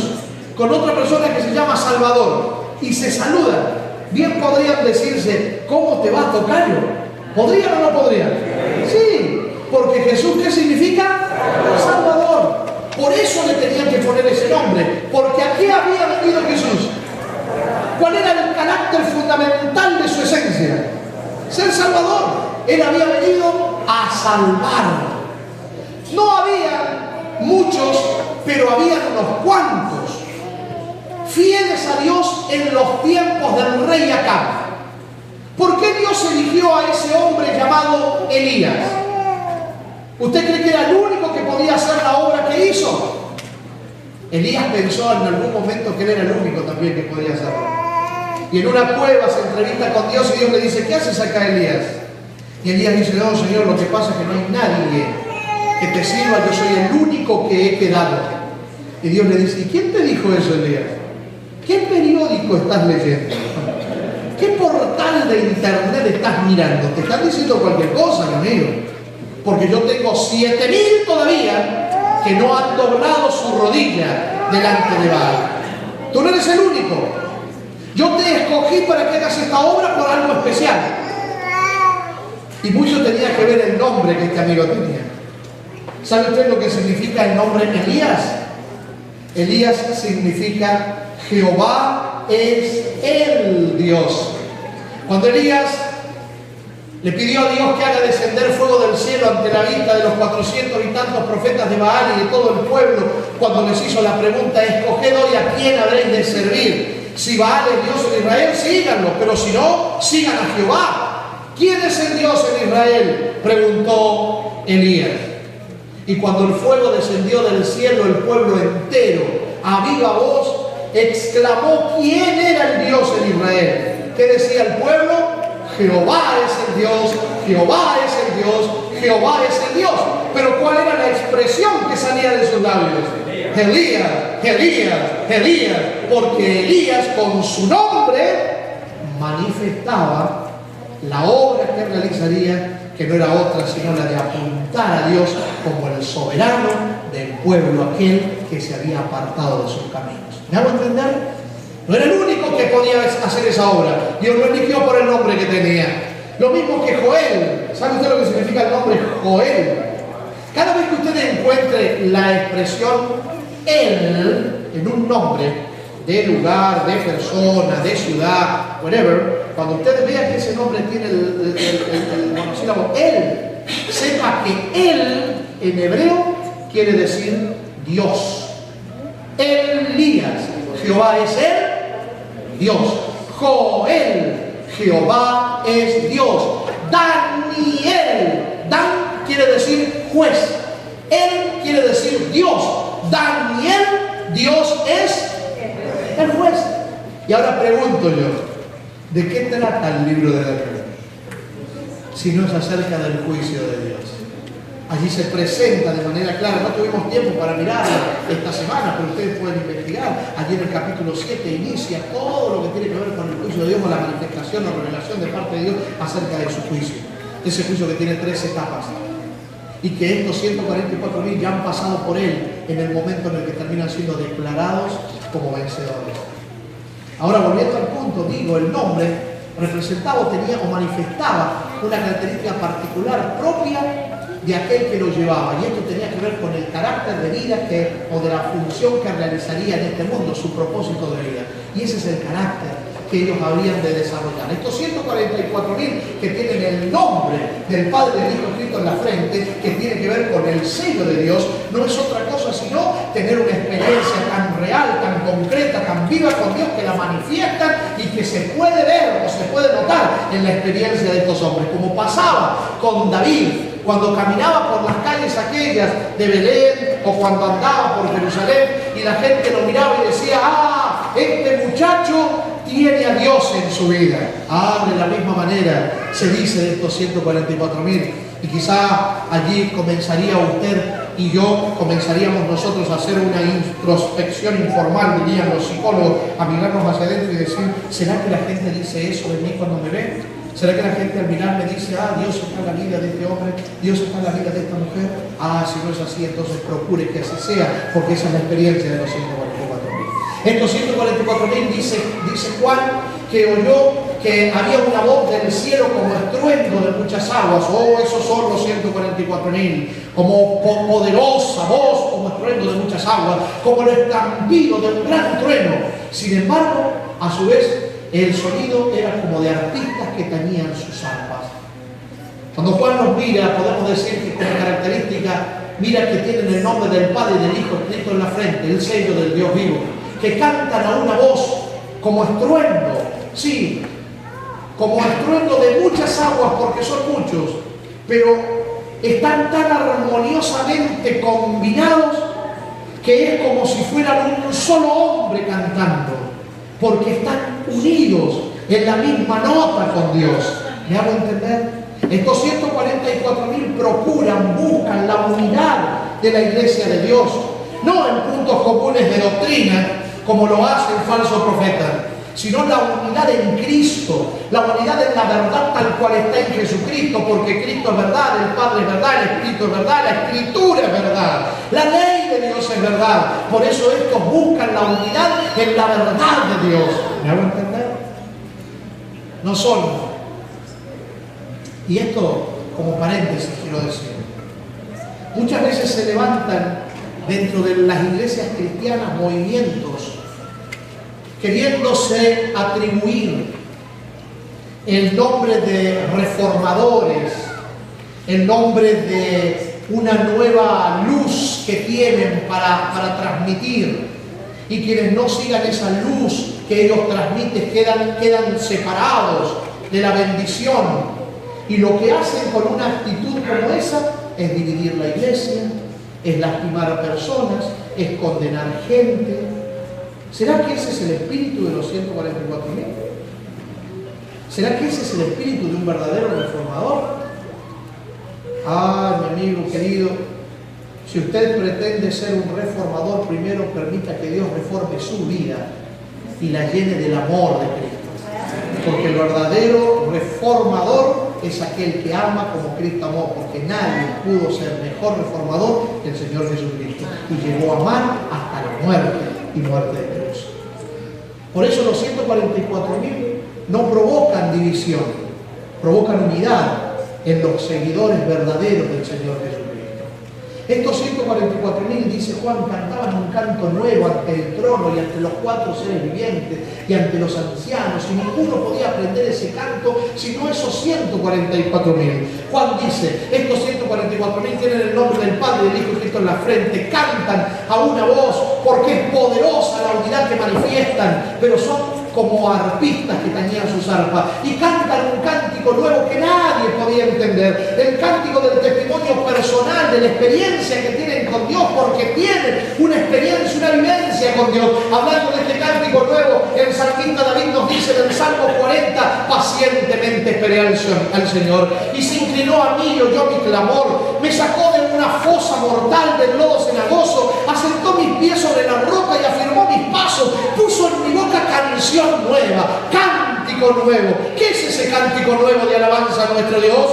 con otra persona que se llama Salvador y se saludan, bien podrían decirse: ¿cómo te va, tocayo? ¿Podrían o no podrían? Sí, porque Jesús, ¿qué significa? Salvador. Por eso le tenían que poner ese nombre, porque ¿a qué había venido Jesús? ¿Cuál era el carácter fundamental de su esencia? Ser Salvador. Él había venido a salvar. No había muchos, pero había unos cuantos fieles a Dios en los tiempos del rey Acab. ¿Por qué Dios eligió a ese hombre llamado Elías? ¿Usted cree que era el único que podía hacer la obra que hizo? Elías pensó en algún momento que él era el único también que podía hacerlo. Y en una cueva se entrevista con Dios y Dios le dice: ¿qué haces acá, Elías? Y Elías dice, no, Señor, lo que pasa es que no hay nadie que te sirva, yo soy el único que he quedado. Y Dios le dice, ¿y quién te dijo eso, Elías? ¿Qué periódico estás leyendo? ¿Qué portal de internet estás mirando? Te están diciendo cualquier cosa, mi amigo. Porque yo tengo 7.000 todavía que no han doblado su rodilla delante de Baal. Tú no eres el único. Yo te escogí para que hagas esta obra por algo especial. Y mucho tenía que ver el nombre que este amigo tenía. ¿Sabe usted lo que significa el nombre Elías? Elías significa Jehová es el Dios. Cuando Elías le pidió a Dios que haga descender fuego del cielo ante la vista de los 400 y tantos profetas de Baal y de todo el pueblo, cuando les hizo la pregunta, escoged hoy a quién habréis de servir. Si Baal es Dios en Israel, síganlo, pero si no, sigan a Jehová. ¿Quién es el Dios en Israel?, preguntó Elías. Y cuando el fuego descendió del cielo, el pueblo entero, a viva voz, exclamó quién era el Dios en Israel. ¿Qué decía el pueblo? Jehová es el Dios, Jehová es el Dios, Jehová es el Dios. Pero ¿cuál era la expresión que salía de sus labios? Elías, Elías, Elías, porque Elías con su nombre manifestaba la obra que realizaría, que no era otra sino la de apuntar a Dios como el soberano del pueblo, aquel que se había apartado de sus caminos. ¿Me hago entender? No era el único que podía hacer esa obra. Dios lo eligió por el nombre que tenía. Lo mismo que Joel. ¿Sabe usted lo que significa el nombre Joel? Cada vez que usted encuentre la expresión él en un nombre de lugar, de persona, de ciudad, whatever, cuando usted vea que ese nombre tiene el monosílabo él, sepa que él en hebreo quiere decir Dios. Elías, Jehová es él, Dios. Joel, Jehová es Dios. Daniel, Dan quiere decir juez. Él quiere decir Dios. Daniel, Dios es el juez. Y ahora pregunto yo, ¿de qué trata el libro de Daniel? Si no es acerca del juicio de Dios. Allí se presenta de manera clara. No tuvimos tiempo para mirarla esta semana, pero ustedes pueden investigar. Allí en el capítulo 7 inicia todo lo que tiene que ver con el juicio de Dios, con la manifestación o revelación de parte de Dios acerca de su juicio. Ese juicio que tiene 3 etapas. Y que estos 144.000 ya han pasado por él en el momento en el que terminan siendo declarados como vencedores. Ahora, volviendo al punto, digo, el nombre representaba, tenía o manifestaba una característica particular propia de aquel que lo llevaba, y esto tenía que ver con el carácter de vida o de la función que realizaría en este mundo, su propósito de vida. Y ese es el carácter que ellos habrían de desarrollar. Estos 144.000 que tienen el nombre del Padre y del Hijo escrito en la frente, que tiene que ver con el sello de Dios, no es otra cosa sino tener una experiencia tan real, tan concreta, tan viva con Dios, que la manifiestan y que se puede ver o se puede notar en la experiencia de estos hombres, como pasaba con David cuando caminaba por las calles aquellas de Belén, o cuando andaba por Jerusalén y la gente lo miraba y decía, ¡ah! Este muchacho tiene a Dios en su vida. De la misma manera se dice de estos 144.000. Y quizá allí comenzaría usted y yo, comenzaríamos nosotros a hacer una introspección informal, dirían los psicólogos, a mirarnos hacia adentro y decir, ¿será que la gente dice eso de mí cuando me ve? ¿Será que la gente al mirar me dice, Dios está en la vida de este hombre, Dios está en la vida de esta mujer? Si no es así, entonces procure que así sea, porque esa es la experiencia de los 144.000. Estos 144.000 dice Juan que oyó que había una voz del cielo como estruendo de muchas aguas. Esos son los 144.000, como poderosa voz, como estruendo de muchas aguas, como el estampido de un gran trueno. Sin embargo, a su vez, el sonido era como de artistas que tañían sus arpas. Cuando Juan nos mira, podemos decir que como característica, mira que tienen el nombre del Padre y del Hijo escrito en la frente, el sello del Dios vivo, que cantan a una voz como estruendo, sí, como estruendo de muchas aguas, porque son muchos, pero están tan armoniosamente combinados que es como si fueran un solo hombre cantando, porque están unidos en la misma nota con Dios. ¿Me hago entender? Estos 144.000 procuran, buscan la unidad de la iglesia de Dios, no en puntos comunes de doctrina, como lo hace el falso profeta, sino la unidad en Cristo, la unidad en la verdad tal cual está en Jesucristo, porque Cristo es verdad, el Padre es verdad, el Espíritu es verdad, la Escritura es verdad, la ley de Dios es verdad. Por eso estos buscan la unidad en la verdad de Dios. ¿Me hago entender? No son. Y esto, como paréntesis, quiero decir, muchas veces se levantan dentro de las iglesias cristianas movimientos queriéndose atribuir el nombre de reformadores, el nombre de una nueva luz que tienen para transmitir, y quienes no sigan esa luz que ellos transmiten quedan separados de la bendición. Y lo que hacen con una actitud como esa es dividir la iglesia, es lastimar a personas, es condenar gente. ¿Será que ese es el espíritu de los 144.000? ¿Será que ese es el espíritu de un verdadero reformador? Ah, mi amigo querido, si usted pretende ser un reformador, primero permita que Dios reforme su vida y la llene del amor de Cristo. Porque el verdadero reformador es aquel que ama como Cristo amó, porque nadie pudo ser mejor reformador que el Señor Jesucristo, y llegó a amar hasta la muerte y muerte de cruz. Por eso los 144.000 no provocan división, provocan unidad en los seguidores verdaderos del Señor Jesucristo. Estos 144.000, dice Juan, cantaban un canto nuevo ante el trono y ante los 4 seres vivientes y ante los ancianos, y ninguno podía aprender ese canto sino esos 144.000. Juan dice, estos 144.000 tienen el nombre del Padre y del Hijo escrito en la frente, cantan a una voz porque es poderosa la unidad que manifiestan, pero son como arpistas que tañían sus arpas, y cantan un cántico nuevo que nadie podía entender, el cántico del testimonio personal, de la experiencia que tienen con Dios, porque tienen una experiencia, una vivencia con Dios. Hablando de este cántico nuevo, el salmista David nos dice en el Salmo 40, pacientemente esperé al Señor, y se inclinó a mí y oyó mi clamor, me sacó de una fosa mortal del lodo cenagoso, asentó mis pies sobre la roca y afirmó mis pasos, puso en mi boca canción nueva, cántico nuevo. ¿Qué es ese cántico nuevo de alabanza a nuestro Dios?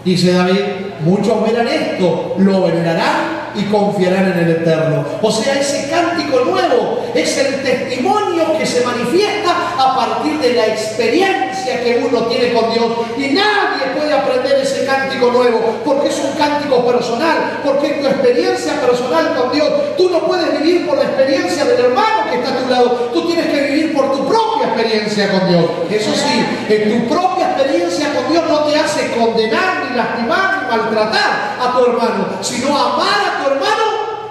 Dice David, muchos verán esto, lo venerarán y confiarán en el Eterno. O sea, ese cántico nuevo es el testimonio que se manifiesta a partir de la experiencia que uno tiene con Dios, y nadie puede aprender ese cántico nuevo porque es un cántico personal, porque es tu experiencia personal con Dios. Tú no puedes vivir por la experiencia del hermano que está a tu lado, tú tienes que vivir por tu propia experiencia con Dios. Eso sí, en tu propia experiencia con Dios no te hace condenar, ni lastimar, ni maltratar a tu hermano, sino amar a tu hermano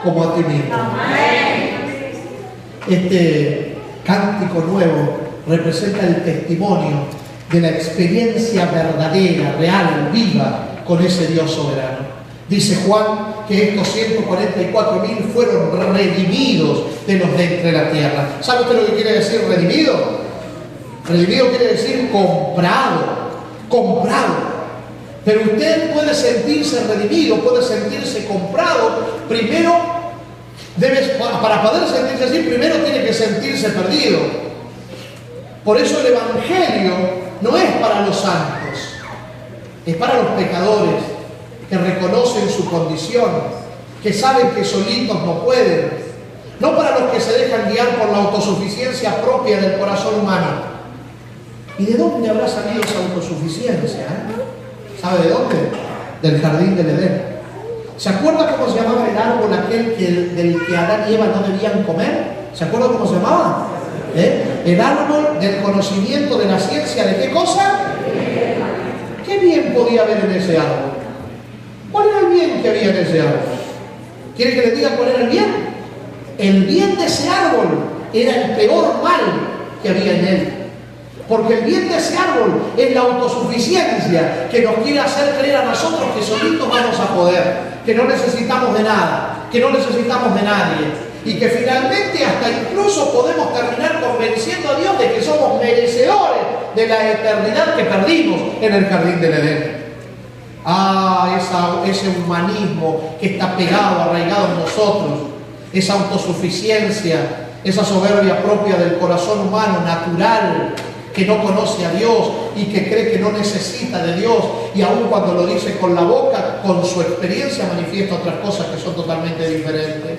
como a ti mismo. Este cántico nuevo representa el testimonio de la experiencia verdadera, real, viva con ese Dios soberano. Dice Juan que estos 144.000 fueron redimidos de los de entre la tierra. ¿Sabe usted lo que quiere decir redimido? Redimido quiere decir comprado, comprado. Pero usted puede sentirse redimido, puede sentirse comprado. Primero, para poder sentirse así, primero tiene que sentirse perdido. Por eso el Evangelio no es para los santos, es para los pecadores que reconocen su condición, que saben que solitos no pueden. No para los que se dejan guiar por la autosuficiencia propia del corazón humano. ¿Y de dónde habrá salido esa autosuficiencia? ¿Sabe de dónde? Del jardín del Edén. ¿Se acuerda cómo se llamaba el árbol aquel del que Adán y Eva no debían comer? ¿Se acuerda cómo se llamaba? El árbol del conocimiento de la ciencia. ¿De qué cosa? ¿Qué bien podía haber en ese árbol? ¿Cuál era el bien que había en ese árbol? ¿Quiere que le diga cuál era el bien? El bien de ese árbol era el peor mal que había en él. Porque el bien de ese árbol es la autosuficiencia que nos quiere hacer creer a nosotros que solitos vamos a poder, que no necesitamos de nada, que no necesitamos de nadie, y que finalmente hasta incluso podemos terminar convenciendo a Dios de que somos merecedores de la eternidad que perdimos en el jardín del Edén. Ese humanismo que está pegado, arraigado en nosotros, esa autosuficiencia, esa soberbia propia del corazón humano natural, que no conoce a Dios y que cree que no necesita de Dios, y aun cuando lo dice con la boca, con su experiencia manifiesta otras cosas que son totalmente diferentes.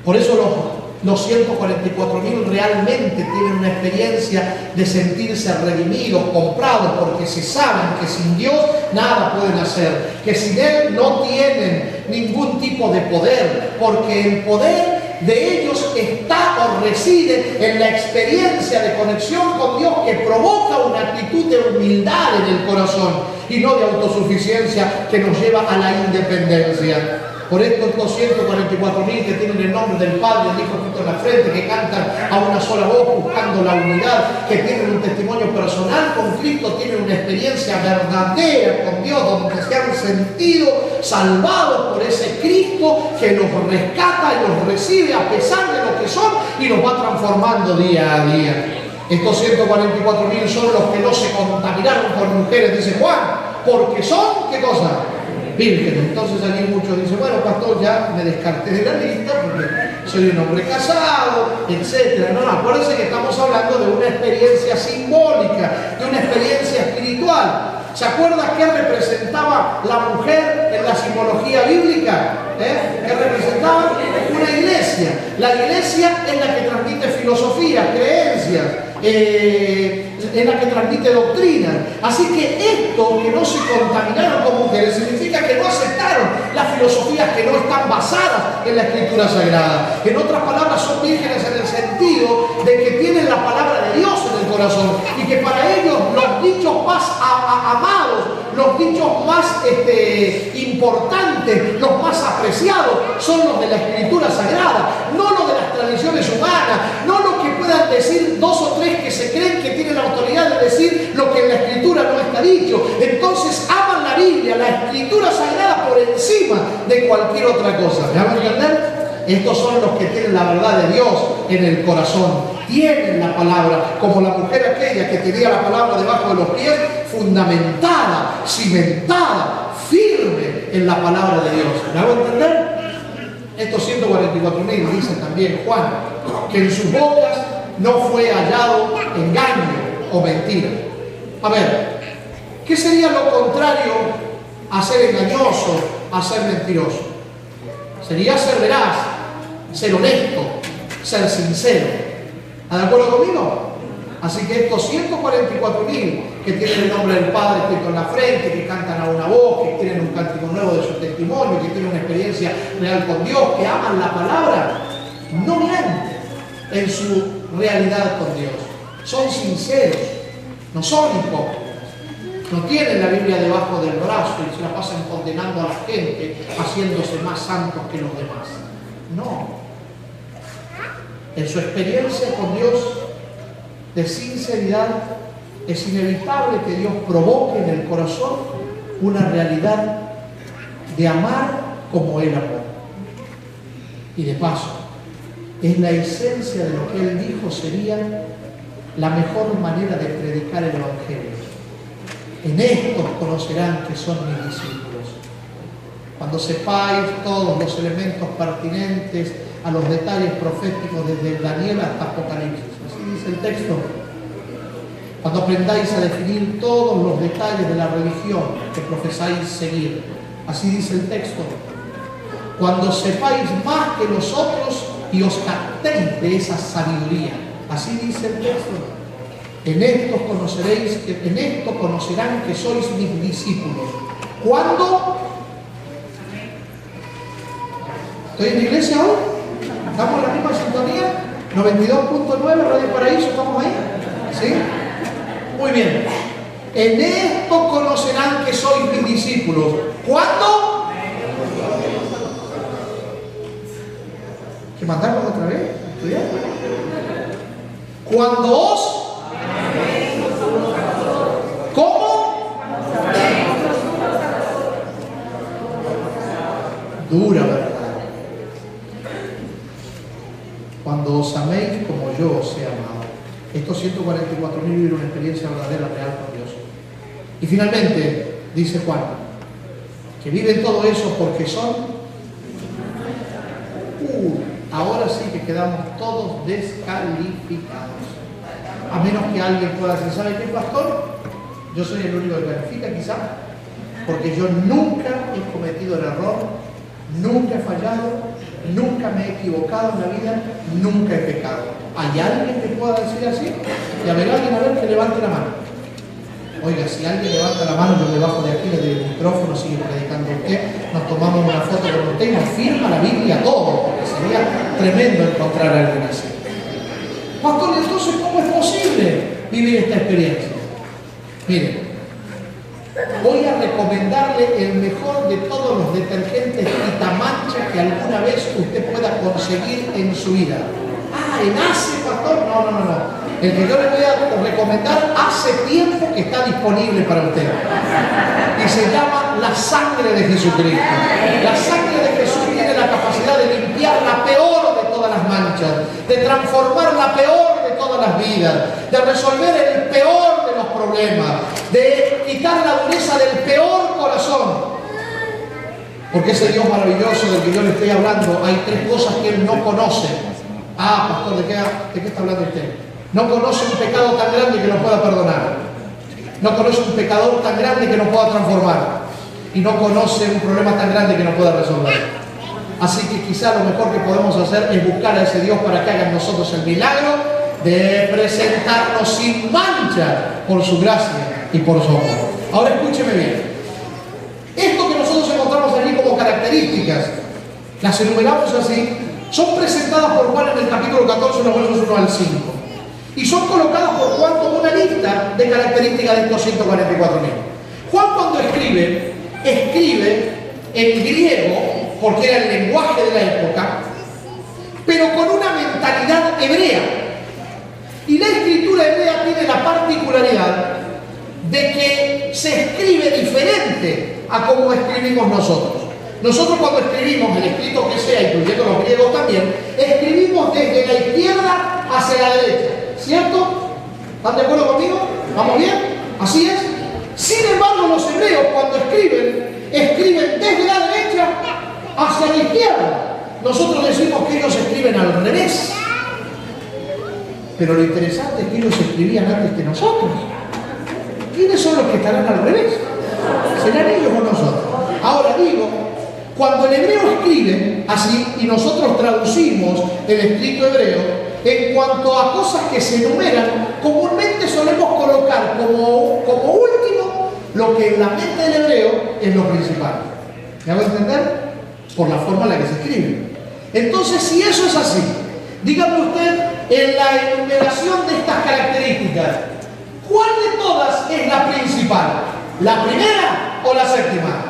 Por eso los 144.000 realmente tienen una experiencia de sentirse redimidos, comprados, porque se saben que sin Dios nada pueden hacer, que sin Él no tienen ningún tipo de poder, porque el poder de ellos está o reside en la experiencia de conexión con Dios, que provoca una actitud de humildad en el corazón y no de autosuficiencia que nos lleva a la independencia. Por esto estos 144.000 que tienen el nombre del Padre, el Hijo, Cristo en la frente, que cantan a una sola voz buscando la unidad, que tienen un testimonio personal con Cristo, tienen una experiencia verdadera con Dios, donde se han sentido salvados por ese Cristo que los rescata y los recibe a pesar de lo que son y los va transformando día a día. Estos 144.000 son los que no se contaminaron con mujeres, dice Juan, porque son, ¿qué cosa? Vírgenes. Entonces allí muchos dicen, bueno, pastor, ya me descarté de la lista porque soy un hombre casado, etc. No, acuérdense que estamos hablando de una experiencia simbólica, de una experiencia espiritual. ¿Se acuerda qué representaba la mujer en la simbología bíblica? ¿Qué representaba? Una iglesia. La iglesia es la que transmite filosofía, creencias, es la que transmite doctrina. Así que esto, que no se contaminaron con mujeres, significa que no aceptaron las filosofías que no están basadas en la Escritura Sagrada. En otras palabras, son vírgenes en el sentido de que tienen la palabra de Dios en el corazón y que para ellos los dichos más amados, los dichos más importantes, los más apreciados son los de la Escritura Sagrada, no los de las tradiciones humanas, no los que puedan decir dos o tres que se creen que tienen la autoridad de decir lo que en la Escritura no está dicho. Entonces aman la Biblia, la Escritura Sagrada, por encima de cualquier otra cosa. ¿Me van a entender? Estos son los que tienen la verdad de Dios en el corazón, tienen la palabra, como la mujer aquella que tenía la palabra debajo de los pies, fundamentada, cimentada, firme en la palabra de Dios. ¿Me hago entender? Estos 144.000, dice también Juan, que en sus bocas no fue hallado engaño o mentira. A ver, ¿qué sería lo contrario a ser engañoso, a ser mentiroso? Sería ser veraz, ser honesto, ser sincero. ¿Está de acuerdo conmigo? Así que estos 144.000 que tienen el nombre del Padre escrito en la frente, que cantan a una voz, que tienen un cántico nuevo de su testimonio, que tienen una experiencia real con Dios, que aman la palabra, no mienten en su realidad con Dios. Son sinceros, no son hipócritas. No tienen la Biblia debajo del brazo y se la pasan condenando a la gente, haciéndose más santos que los demás. No. En su experiencia con Dios de sinceridad, es inevitable que Dios provoque en el corazón una realidad de amar como Él amó. Y de paso, es la esencia de lo que Él dijo sería la mejor manera de predicar el Evangelio. En estos conocerán que son mis discípulos. Cuando sepáis todos los elementos pertinentes a los detalles proféticos desde Daniel hasta Apocalipsis. Así dice el texto. Cuando aprendáis a definir todos los detalles de la religión que profesáis seguir. Así dice el texto. Cuando sepáis más que los otros y os captéis de esa sabiduría. Así dice el texto. En esto conocerán que sois mis discípulos. ¿Cuándo? ¿Estoy en la iglesia hoy? ¿Estamos en la misma sintonía? 92.9 Radio Paraíso, ¿estamos ahí? ¿Sí? Muy bien. En esto conocerán que sois mis discípulos. ¿Cuándo? ¿Que mandarnos otra vez? ¿Estudiar? Cuando os... ¿Cómo? Dura verdad. Cuando os améis como yo os he amado. Estos 144.000 vivieron una experiencia verdadera, real con Dios. Y finalmente, dice Juan, que viven todo eso porque son... ahora sí que quedamos todos descalificados. A menos que alguien pueda decir, ¿sabe qué, pastor? Yo soy el único que califica, quizá, porque yo nunca he cometido el error, nunca he fallado, nunca me he equivocado en la vida, nunca he pecado. ¿Hay alguien que pueda decir así? Y a ver, alguien, a ver, que levante la mano. Oiga, si alguien levanta la mano, yo debajo de aquí, le doy el micrófono, sigue predicando usted, nos tomamos una foto con usted y nos firma la Biblia todo, porque sería tremendo encontrar a alguien así. Pastor, entonces, ¿cómo es posible vivir esta experiencia? Miren, voy a recomendarle el mejor de todos los detergentes quitamancha que alguna vez usted pueda conseguir en su vida. Ah, ¿en Ace, pastor? No. El que yo le voy a recomendar hace tiempo que está disponible para usted. Y se llama la sangre de Jesucristo. La sangre de Jesús tiene la capacidad de limpiar la peor de todas las manchas, de transformar la peor de todas las vidas, de resolver el peor de los problemas, de quitar la dureza del peor corazón. Porque ese Dios maravilloso del que yo le estoy hablando, hay tres cosas que Él no conoce. Ah, pastor, ¿de qué está hablando usted? No conoce un pecado tan grande que no pueda perdonar. No conoce un pecador tan grande que no pueda transformar. Y no conoce un problema tan grande que no pueda resolver. Así que quizá lo mejor que podemos hacer es buscar a ese Dios para que haga en nosotros el milagro de presentarnos sin mancha por su gracia y por su amor. Ahora escúcheme bien. Esto que nosotros encontramos allí como características, las enumeramos así, son presentadas por Juan en el capítulo 14, los versos 1 al 5. Y son colocadas por Juan como una lista de características de estos 144.000. Juan cuando escribe en griego, porque era el lenguaje de la época, pero con una mentalidad hebrea. Y la escritura hebrea tiene la particularidad de que se escribe diferente a como escribimos nosotros. Nosotros cuando escribimos el escrito que sea, incluyendo los griegos también, escribimos desde la izquierda hacia la derecha. ¿Cierto? ¿Están de acuerdo conmigo? ¿Vamos bien? ¿Así es? Sin embargo, los hebreos cuando escriben desde la derecha hacia la izquierda. Nosotros decimos que ellos escriben al revés. Pero lo interesante es que ellos escribían antes que nosotros. ¿Quiénes son los que estarán al revés? ¿Serán ellos o nosotros? Ahora digo, cuando el hebreo escribe así y nosotros traducimos el escrito hebreo, en cuanto a cosas que se enumeran, comúnmente solemos colocar como último lo que en la mente del hebreo es lo principal. ¿Me hago entender? Por la forma en la que se escribe. Entonces, si eso es así, dígame usted, en la enumeración de estas características, ¿cuál de todas es la principal? ¿La primera o la séptima?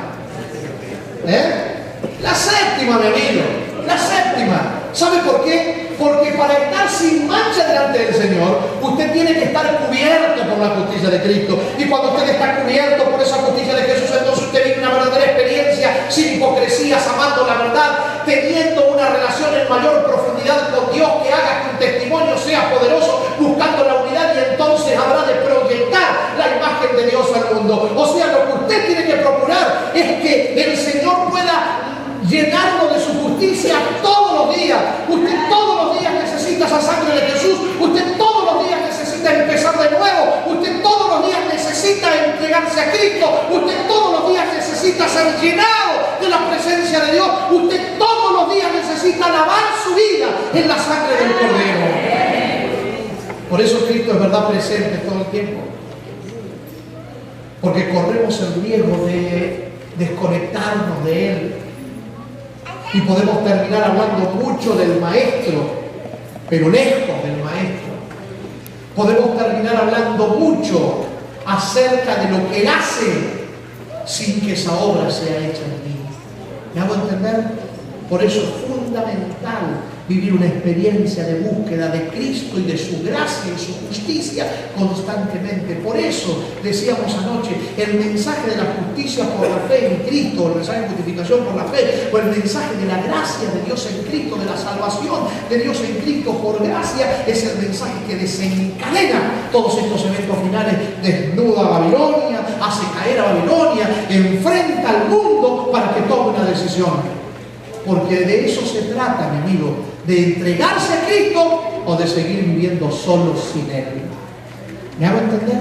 La séptima, mi amigo, la séptima. ¿Sabe por qué? Porque para estar sin mancha delante del Señor, usted tiene que estar cubierto por la justicia de Cristo. Y cuando usted está cubierto por esa justicia de Jesús, entonces usted vive una verdadera experiencia sin hipocresías, amando la verdad, teniendo una relación en mayor profundidad con Dios que haga que un testimonio sea poderoso, buscando la unidad, y entonces habrá de proyectar la imagen de Dios al mundo. O sea, lo que usted tiene que procurar es que el Señor pueda llenarlo de su justicia todos los días. Usted todos los días necesita esa sangre de Jesús. Usted todos los días necesita empezar de nuevo. Usted todos los días necesita entregarse a Cristo. Usted todos los días necesita ser llenado de la presencia de Dios. Usted todos los días necesita lavar su vida en la sangre del Cordero. Por eso Cristo es verdad presente todo el tiempo. Porque corremos el riesgo de desconectarnos de Él. Y podemos terminar hablando mucho del Maestro, pero lejos del Maestro. Podemos terminar hablando mucho acerca de lo que Él hace sin que esa obra sea hecha en mí. ¿Me hago entender? Por eso es fundamental vivir una experiencia de búsqueda de Cristo y de su gracia y su justicia constantemente. Por eso decíamos anoche, el mensaje de la justicia por la fe en Cristo, el mensaje de justificación por la fe, o el mensaje de la gracia de Dios en Cristo, de la salvación de Dios en Cristo por gracia, es el mensaje que desencadena todos estos eventos finales. Desnuda Babilonia, hace caer a Babilonia, enfrenta al mundo para que tome una decisión. Porque de eso se trata, mi amigo, de entregarse a Cristo o de seguir viviendo solo sin Él. ¿Me hago entender?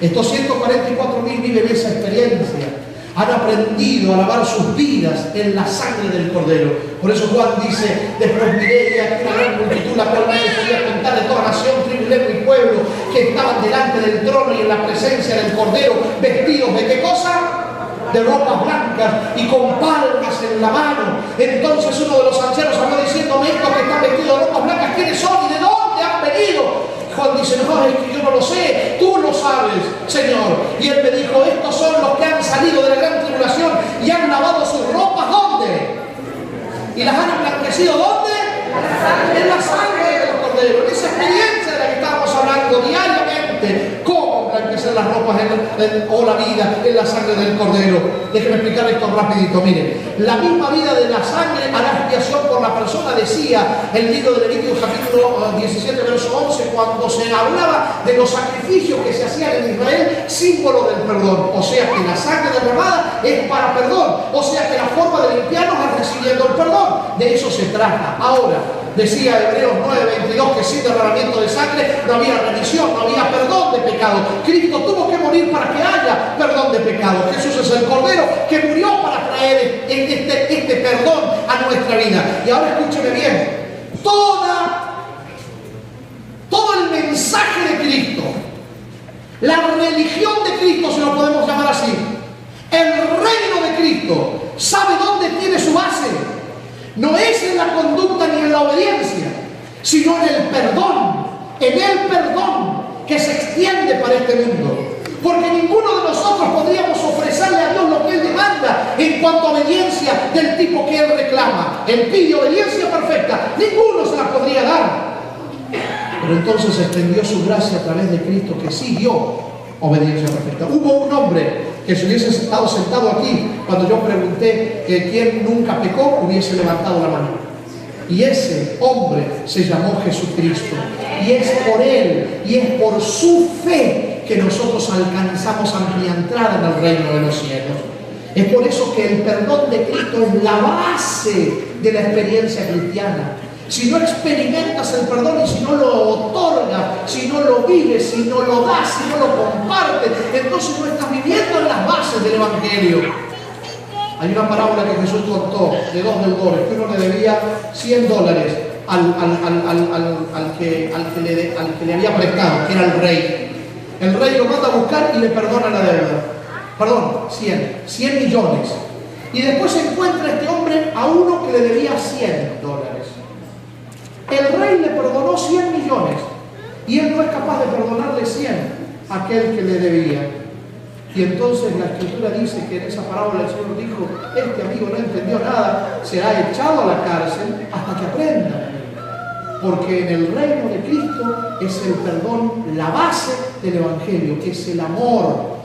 Estos 144.000 viven esa experiencia. Han aprendido a lavar sus vidas en la sangre del Cordero. Por eso Juan dice, después miré y aquí una gran multitud, la cual no se podía contar, de toda nación, tribu, lengua y pueblo, que estaban delante del trono y en la presencia del Cordero, vestidos ¿de qué cosa? De ropas blancas y con palmas en la mano. Entonces uno de los ancianos habló diciéndome, estos que están vestidos de ropas blancas, ¿quiénes son y de dónde han venido? Juan dice, no, es que yo no lo sé, tú lo sabes, Señor. Y él me dijo, estos son los que han salido de la gran tribulación y han lavado sus ropas, ¿dónde? Y las han emblanquecido, ¿dónde? En la sangre de los corderos, en esa experiencia de la que estábamos hablando diariamente. ¿Cómo emblanquecer las ropas o la vida en la sangre del Cordero? Déjenme explicar esto rapidito. Miren, la misma vida de la sangre hará expiación por la persona, decía el libro de Levítico capítulo 17 verso 11, cuando se hablaba de los sacrificios que se hacían en Israel, símbolo del perdón. O sea que la sangre derramada es para perdón, o sea que la forma de limpiarnos es recibiendo el perdón. De eso se trata. Ahora, decía Hebreos 9:22 que sin derramamiento de sangre no había remisión, no había perdón de pecado. Cristo tuvo que morir para que haya perdón de pecado. Jesús es el Cordero que murió para traer este perdón a nuestra vida. Y ahora escúcheme bien, todo el mensaje de Cristo, la religión de Cristo, si lo podemos llamar así, el reino de Cristo, ¿sabe dónde tiene su base? No es en la conducta ni en la obediencia, sino en el perdón que se extiende para este mundo. Porque ninguno de nosotros podríamos ofrecerle a Dios lo que Él demanda en cuanto a obediencia del tipo que Él reclama. Él pide obediencia perfecta, ninguno se la podría dar. Pero entonces extendió su gracia a través de Cristo, que sí dio obediencia perfecta. Hubo un hombre que si hubiese estado sentado aquí cuando yo pregunté que quién nunca pecó, hubiese levantado la mano. Y ese hombre se llamó Jesucristo. Y es por Él y es por su fe que nosotros alcanzamos amplia entrada en el reino de los cielos. Es por eso que el perdón de Cristo es la base de la experiencia cristiana. Si no experimentas el perdón y si no lo otorgas, si no lo vives, si no lo das, si no lo compartes, entonces no estás viviendo en las bases del Evangelio. Hay una parábola que Jesús contó de dos deudores, que uno le debía $100 al que le había prestado, que era el rey. El rey lo manda a buscar y le perdona la deuda. Perdón, 100 millones. Y después se encuentra este hombre a uno que le debía $100. El rey le perdonó 100 millones y él no es capaz de perdonarle 100 a aquel que le debía. Y entonces la Escritura dice que en esa parábola el Señor dijo, este amigo no entendió nada, será echado a la cárcel hasta que aprenda. Porque en el reino de Cristo es el perdón la base del Evangelio, que es el amor.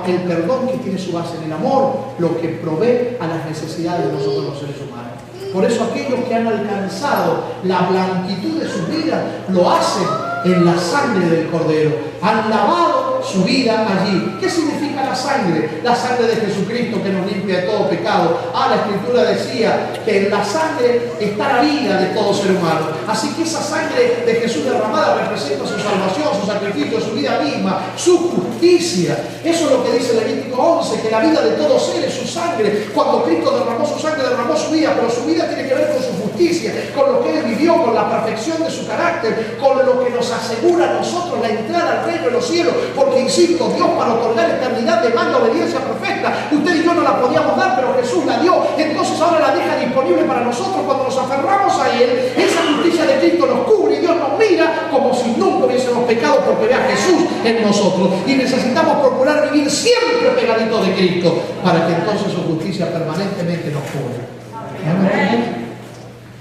El perdón que tiene su base en el amor, lo que provee a las necesidades de nosotros los seres humanos. Por eso aquellos que han alcanzado la blanquitud de su vida lo hacen en la sangre del Cordero. Han lavado su vida allí. ¿Qué significa la sangre? La sangre de Jesucristo que nos limpia de todo pecado. La Escritura decía que en la sangre está la vida de todo ser humano. Así que esa sangre de Jesús derramada representa su salvación, su sacrificio, su vida misma, su justicia. Eso es lo que dice Levítico 11, que la vida de todo ser es su sangre. Cuando Cristo derramó su sangre, derramó su vida, pero su vida tiene que ver con su justicia, con lo que Él vivió, con la perfección de su carácter, con lo que nos asegura a nosotros la entrada al reino de los cielos. Porque, insisto, Dios para otorgar eternidad demanda obediencia perfecta. Usted y yo no la podíamos dar, pero Jesús la dio. Entonces ahora la deja disponible para nosotros. Cuando nos aferramos a Él, esa justicia de Cristo nos cubre y Dios nos mira como si nunca hubiésemos pecado, porque ve a Jesús en nosotros. Y necesitamos procurar vivir siempre pegadito de Cristo para que entonces su justicia permanentemente nos cubra.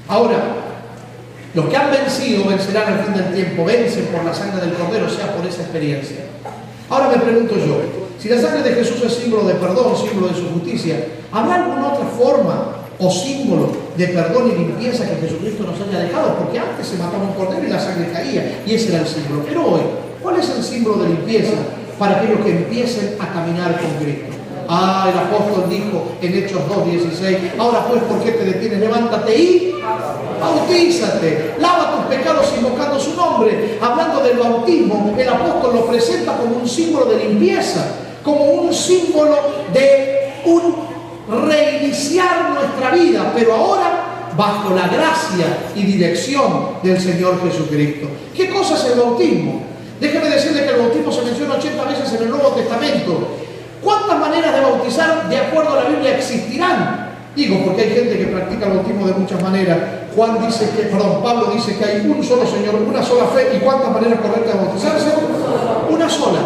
Ahora, los que han vencido vencerán al fin del tiempo, vencen por la sangre del Cordero, sea por esa experiencia. Ahora me pregunto yo, si la sangre de Jesús es símbolo de perdón, símbolo de su justicia, ¿habrá alguna otra forma o símbolo de perdón y limpieza que Jesucristo nos haya dejado? Porque antes se mataba un cordero y la sangre caía, y ese era el símbolo. Pero hoy, ¿cuál es el símbolo de limpieza para aquellos que empiecen a caminar con Cristo. El apóstol dijo en Hechos 2:16, ahora pues, ¿por qué te detienes? Levántate y bautízate, lava tus pecados invocando su nombre. Hablando del bautismo, el apóstol lo presenta como un símbolo de limpieza, como un símbolo de un reiniciar nuestra vida, pero ahora bajo la gracia y dirección del Señor Jesucristo. ¿Qué cosa es el bautismo? Déjeme decirle que el bautismo se menciona 80 veces en el Nuevo Testamento. ¿Cuántas maneras de bautizar de acuerdo a la Biblia existirán? Digo, porque hay gente que practica el bautismo de muchas maneras. Pablo dice que hay un solo Señor, una sola fe. ¿Y cuántas maneras correctas de bautizarse? Una sola.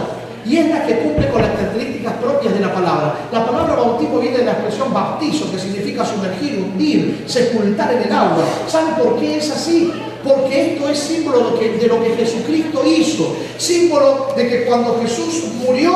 Y es la que cumple con las características propias de la palabra. La palabra bautismo viene de la expresión bautizo, que significa sumergir, hundir, sepultar en el agua. ¿Saben por qué es así? Porque esto es símbolo de lo que Jesucristo hizo. Símbolo de que cuando Jesús murió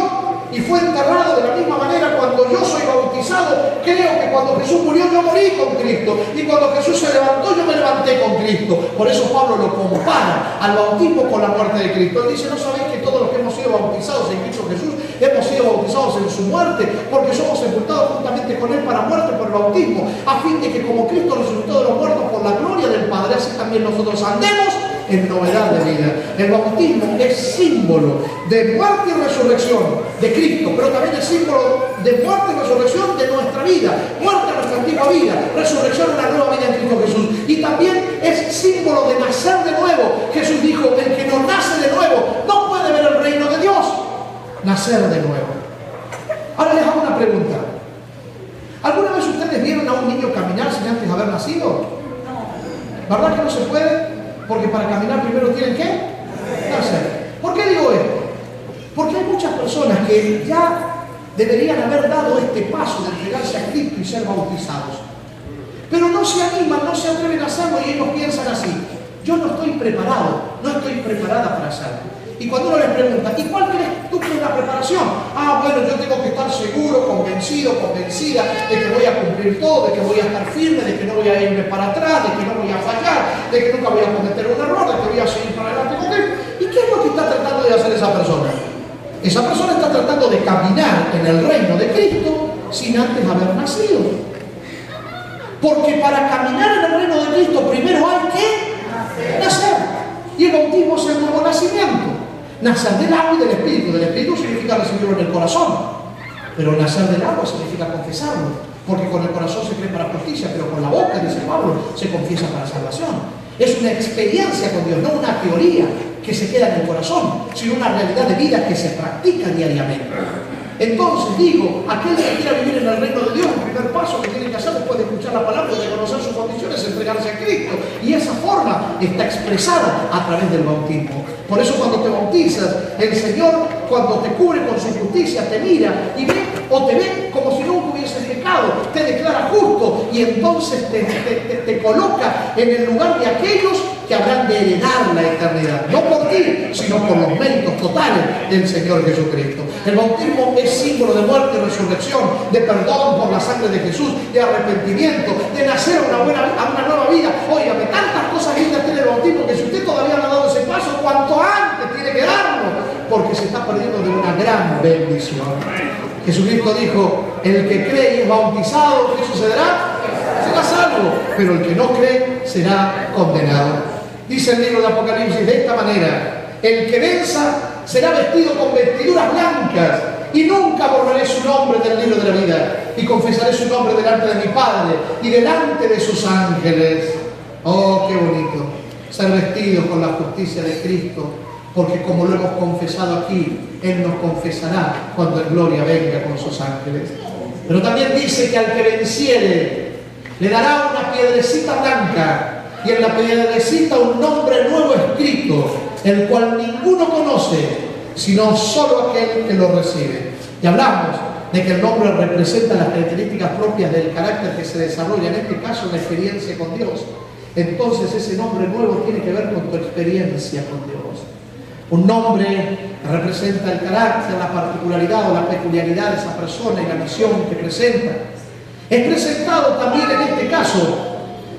y fue enterrado, de la misma manera cuando yo soy bautizado, creo que cuando Jesús murió yo morí con Cristo, y cuando Jesús se levantó yo me levanté con Cristo. Por eso Pablo lo compara al bautismo con la muerte de Cristo. Él dice, ¿no sabéis que todos los que hemos sido bautizados en Cristo Jesús hemos sido bautizados en su muerte? Porque somos sepultados juntamente con él para muerte por el bautismo, a fin de que como Cristo resucitó de los muertos por la gloria del Padre, así también nosotros andemos en novedad de vida. El bautismo es símbolo de muerte y resurrección de Cristo, pero también es símbolo de muerte y resurrección de nuestra vida, muerte a nuestra antigua vida, resurrección a la nueva vida en Cristo Jesús. Y también es símbolo de nacer de nuevo. Jesús dijo, el que no nace de nuevo no puede ver el reino de Dios. Nacer de nuevo. Ahora les hago una pregunta. ¿Alguna vez ustedes vieron a un niño caminar sin antes haber nacido? ¿Verdad que no se puede? Porque para caminar primero tienen que nacer. ¿Por qué digo esto? Porque hay muchas personas que ya deberían haber dado este paso de entregarse a Cristo y ser bautizados, pero no se animan, no se atreven a hacerlo, y ellos piensan así: yo no estoy preparado, no estoy preparada para hacerlo. Y cuando uno les pregunta, ¿y cuál crees tú que es la preparación? Bueno, yo tengo que estar seguro, convencido, convencida de que voy a cumplir todo, de que voy a estar firme, de que no voy a irme para atrás, de que no voy a fallar, de que nunca voy a cometer un error, de que voy a seguir para adelante con él. ¿Y qué es lo que está tratando de hacer esa persona? Esa persona está tratando de caminar en el reino de Cristo sin antes haber nacido. Porque para caminar en el reino de Cristo primero hay que nacer. Y el bautismo es el nuevo nacimiento. Nacer del agua y del Espíritu. Del Espíritu significa recibirlo en el corazón, pero nacer del agua significa confesarlo, porque con el corazón se cree para justicia, pero con la boca, dice Pablo, se confiesa para salvación. Es una experiencia con Dios, no una teoría que se queda en el corazón, sino una realidad de vida que se practica diariamente. Entonces digo, aquel que quiera vivir en el reino de Dios, el primer paso que tiene que hacer después de escuchar la palabra y de conocer sus condiciones es entregarse a Cristo. Y esa forma está expresada a través del bautismo. Por eso cuando te bautizas, el Señor, cuando te cubre con su justicia, te mira y ve, o te ve como si nunca hubieses pecado, te declara justo, y entonces te coloca en el lugar de aquellos que habrán de heredar la eternidad, no por ti, sino por los méritos totales del Señor Jesucristo. El bautismo es símbolo de muerte y resurrección, de perdón por la sangre de Jesús, de arrepentimiento, de nacer a una nueva vida. Óigame, tantas cosas lindas tiene el bautismo que si usted todavía no ha dado ese paso, cuanto antes tiene que darlo, porque se está perdiendo de una gran bendición. Jesucristo dijo, el que cree y es bautizado, ¿qué sucederá? Será salvo, pero el que no cree será condenado. Dice el libro de Apocalipsis de esta manera: el que venza será vestido con vestiduras blancas, y nunca borraré su nombre del libro de la vida, y confesaré su nombre delante de mi Padre y delante de sus ángeles. Oh, qué bonito ser vestido con la justicia de Cristo, porque como lo hemos confesado aquí, Él nos confesará cuando en gloria venga con sus ángeles. Pero también dice que al que venciere le dará una piedrecita blanca, y en la piedrecita un nombre nuevo escrito, el cual ninguno conoce, sino solo aquel que lo recibe. Y hablamos de que el nombre representa las características propias del carácter que se desarrolla, en este caso la experiencia con Dios. Entonces ese nombre nuevo tiene que ver con tu experiencia con Dios. Un nombre representa el carácter, la particularidad o la peculiaridad de esa persona y la misión que presenta. Es presentado también en este caso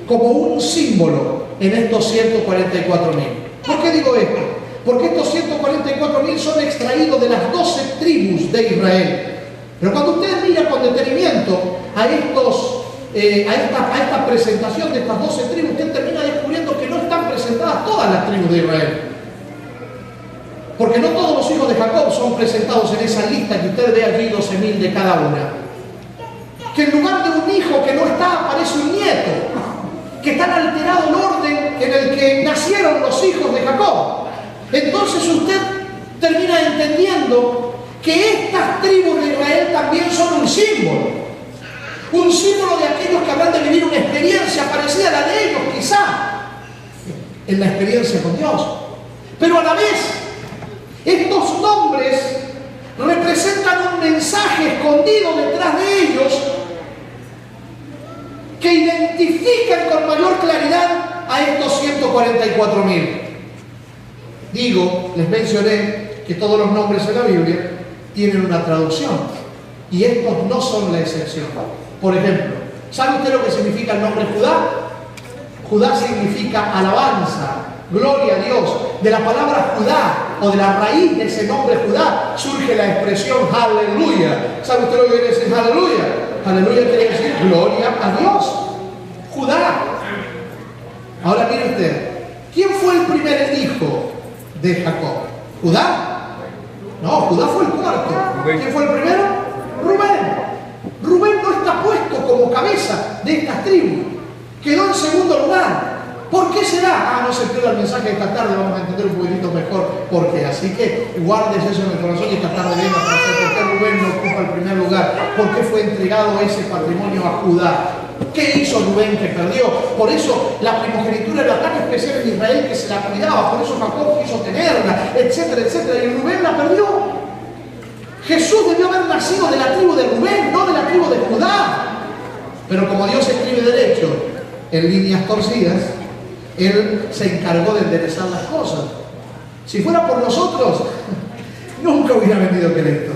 como un símbolo en estos 144.000. ¿Por qué digo esto? porque estos 144.000 son extraídos de las 12 tribus de Israel. Pero cuando usted mira con detenimiento a esta presentación de estas 12 tribus, usted termina descubriendo que no están presentadas todas las tribus de Israel. Porque no todos los hijos de Jacob son presentados en esa lista que usted ve allí, 12.000 de cada una. Que en lugar de un hijo que no está, aparece un nieto. Que está alterado el orden en el que nacieron los hijos de Jacob. Entonces usted termina entendiendo que estas tribus de Israel también son un símbolo de aquellos que habrán de vivir una experiencia parecida a la de ellos, quizá, en la experiencia con Dios. Pero a la vez, estos nombres representan un mensaje escondido detrás de ellos que identifican con mayor claridad a estos 144.000. Digo, les mencioné que todos los nombres en la Biblia tienen una traducción y estos no son la excepción. Por ejemplo, ¿sabe usted lo que significa el nombre Judá? Judá significa alabanza, gloria a Dios. De la palabra Judá o de la raíz de ese nombre Judá surge la expresión aleluya. ¿Sabe usted lo que quiere decir aleluya? Aleluya quiere decir gloria a Dios. Judá. Ahora mire usted, ¿quién fue el primer hijo de Jacob? ¿Judá? No, Judá fue el cuarto. ¿Quién fue el primero? Rubén. Rubén no está puesto como cabeza de estas tribus. Quedó en segundo lugar. ¿Por qué será? No se pierda el mensaje de esta tarde, vamos a entender un poquitito mejor por qué. Así que guardes eso en el corazón y esta tarde venga para saber por qué Rubén no ocupa el primer lugar. ¿Por qué fue entregado ese patrimonio a Judá? ¿Qué hizo Rubén que perdió? Por eso la primogenitura era tan especial en Israel que se la cuidaba, por eso Jacob quiso tenerla, etcétera, etcétera, y Rubén la perdió. Jesús debió haber nacido de la tribu de Rubén, no de la tribu de Judá. Pero como Dios escribe derecho en líneas torcidas, Él se encargó de enderezar las cosas. Si fuera por nosotros, nunca hubiera venido Cristo.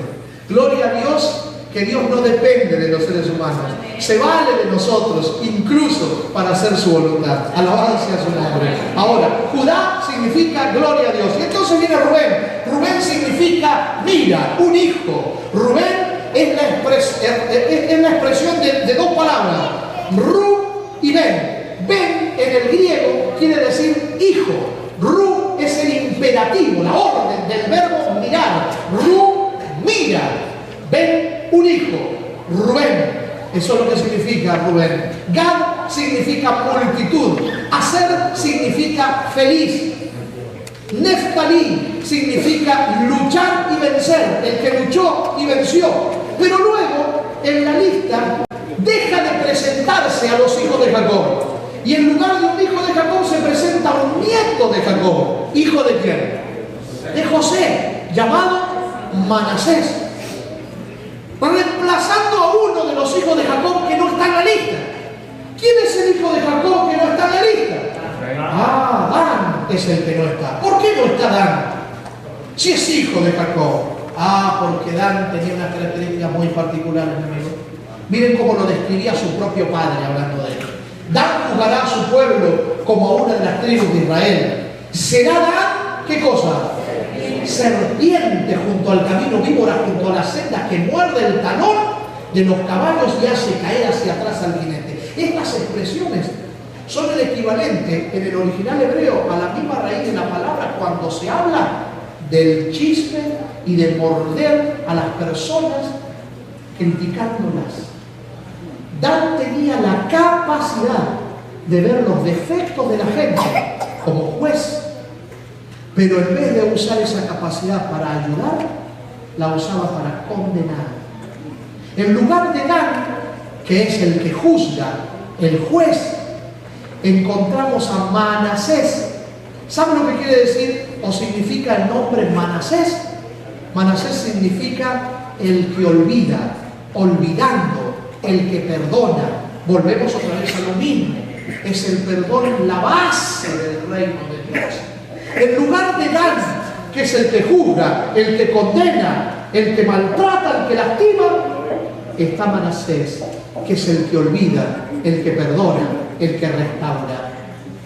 Gloria a Dios, que Dios no depende de los seres humanos. Se vale de nosotros, incluso para hacer su voluntad. Alabanza a su nombre. Ahora, Judá significa gloria a Dios. Y entonces viene Rubén. Rubén significa mira, un hijo. Rubén es la expresión de dos palabras. Ru y Ben. Ben en el griego quiere decir hijo. Ru es el imperativo, la orden del verbo mirar. Ru, mira. Ben, un hijo. Rubén. Eso es lo que significa Rubén. Gad significa multitud. Aser significa feliz. Neftalí significa luchar y vencer. El que luchó y venció. Pero luego, en la lista, deja de presentarse a los hijos de Jacob. Y en lugar de un hijo de Jacob se presenta un nieto de Jacob. ¿Hijo de quién? De José, llamado Manasés. Reemplazando a uno de los hijos de Jacob que no está en la lista. ¿Quién es el hijo de Jacob que no está en la lista? Dan es el que no está. ¿Por qué no está Dan? Si es hijo de Jacob. Porque Dan tenía unas características muy particulares, amigo. Miren cómo lo describía su propio padre hablando de él. Dan juzgará a su pueblo como a una de las tribus de Israel. ¿Será Dan? ¿Qué cosa? Serpiente junto al camino, víbora junto a las sendas, que muerde el talón de los caballos y hace caer hacia atrás al jinete. Estas expresiones son el equivalente en el original hebreo a la misma raíz de la palabra cuando se habla del chisme y de morder a las personas criticándolas. Dan tenía la capacidad de ver los defectos de la gente como juez, pero en vez de usar esa capacidad para ayudar, la usaba para condenar. En lugar de Dan, que es el que juzga, el juez, encontramos a Manasés. ¿Saben lo que quiere decir o significa el nombre Manasés? Manasés significa el que olvida, olvidando, el que perdona. Volvemos otra vez a lo mismo. Es el perdón la base del reino de Dios. En lugar de Dan, que es el que juzga, el que condena, el que maltrata, el que lastima, está Manasés, que es el que olvida, el que perdona, el que restaura.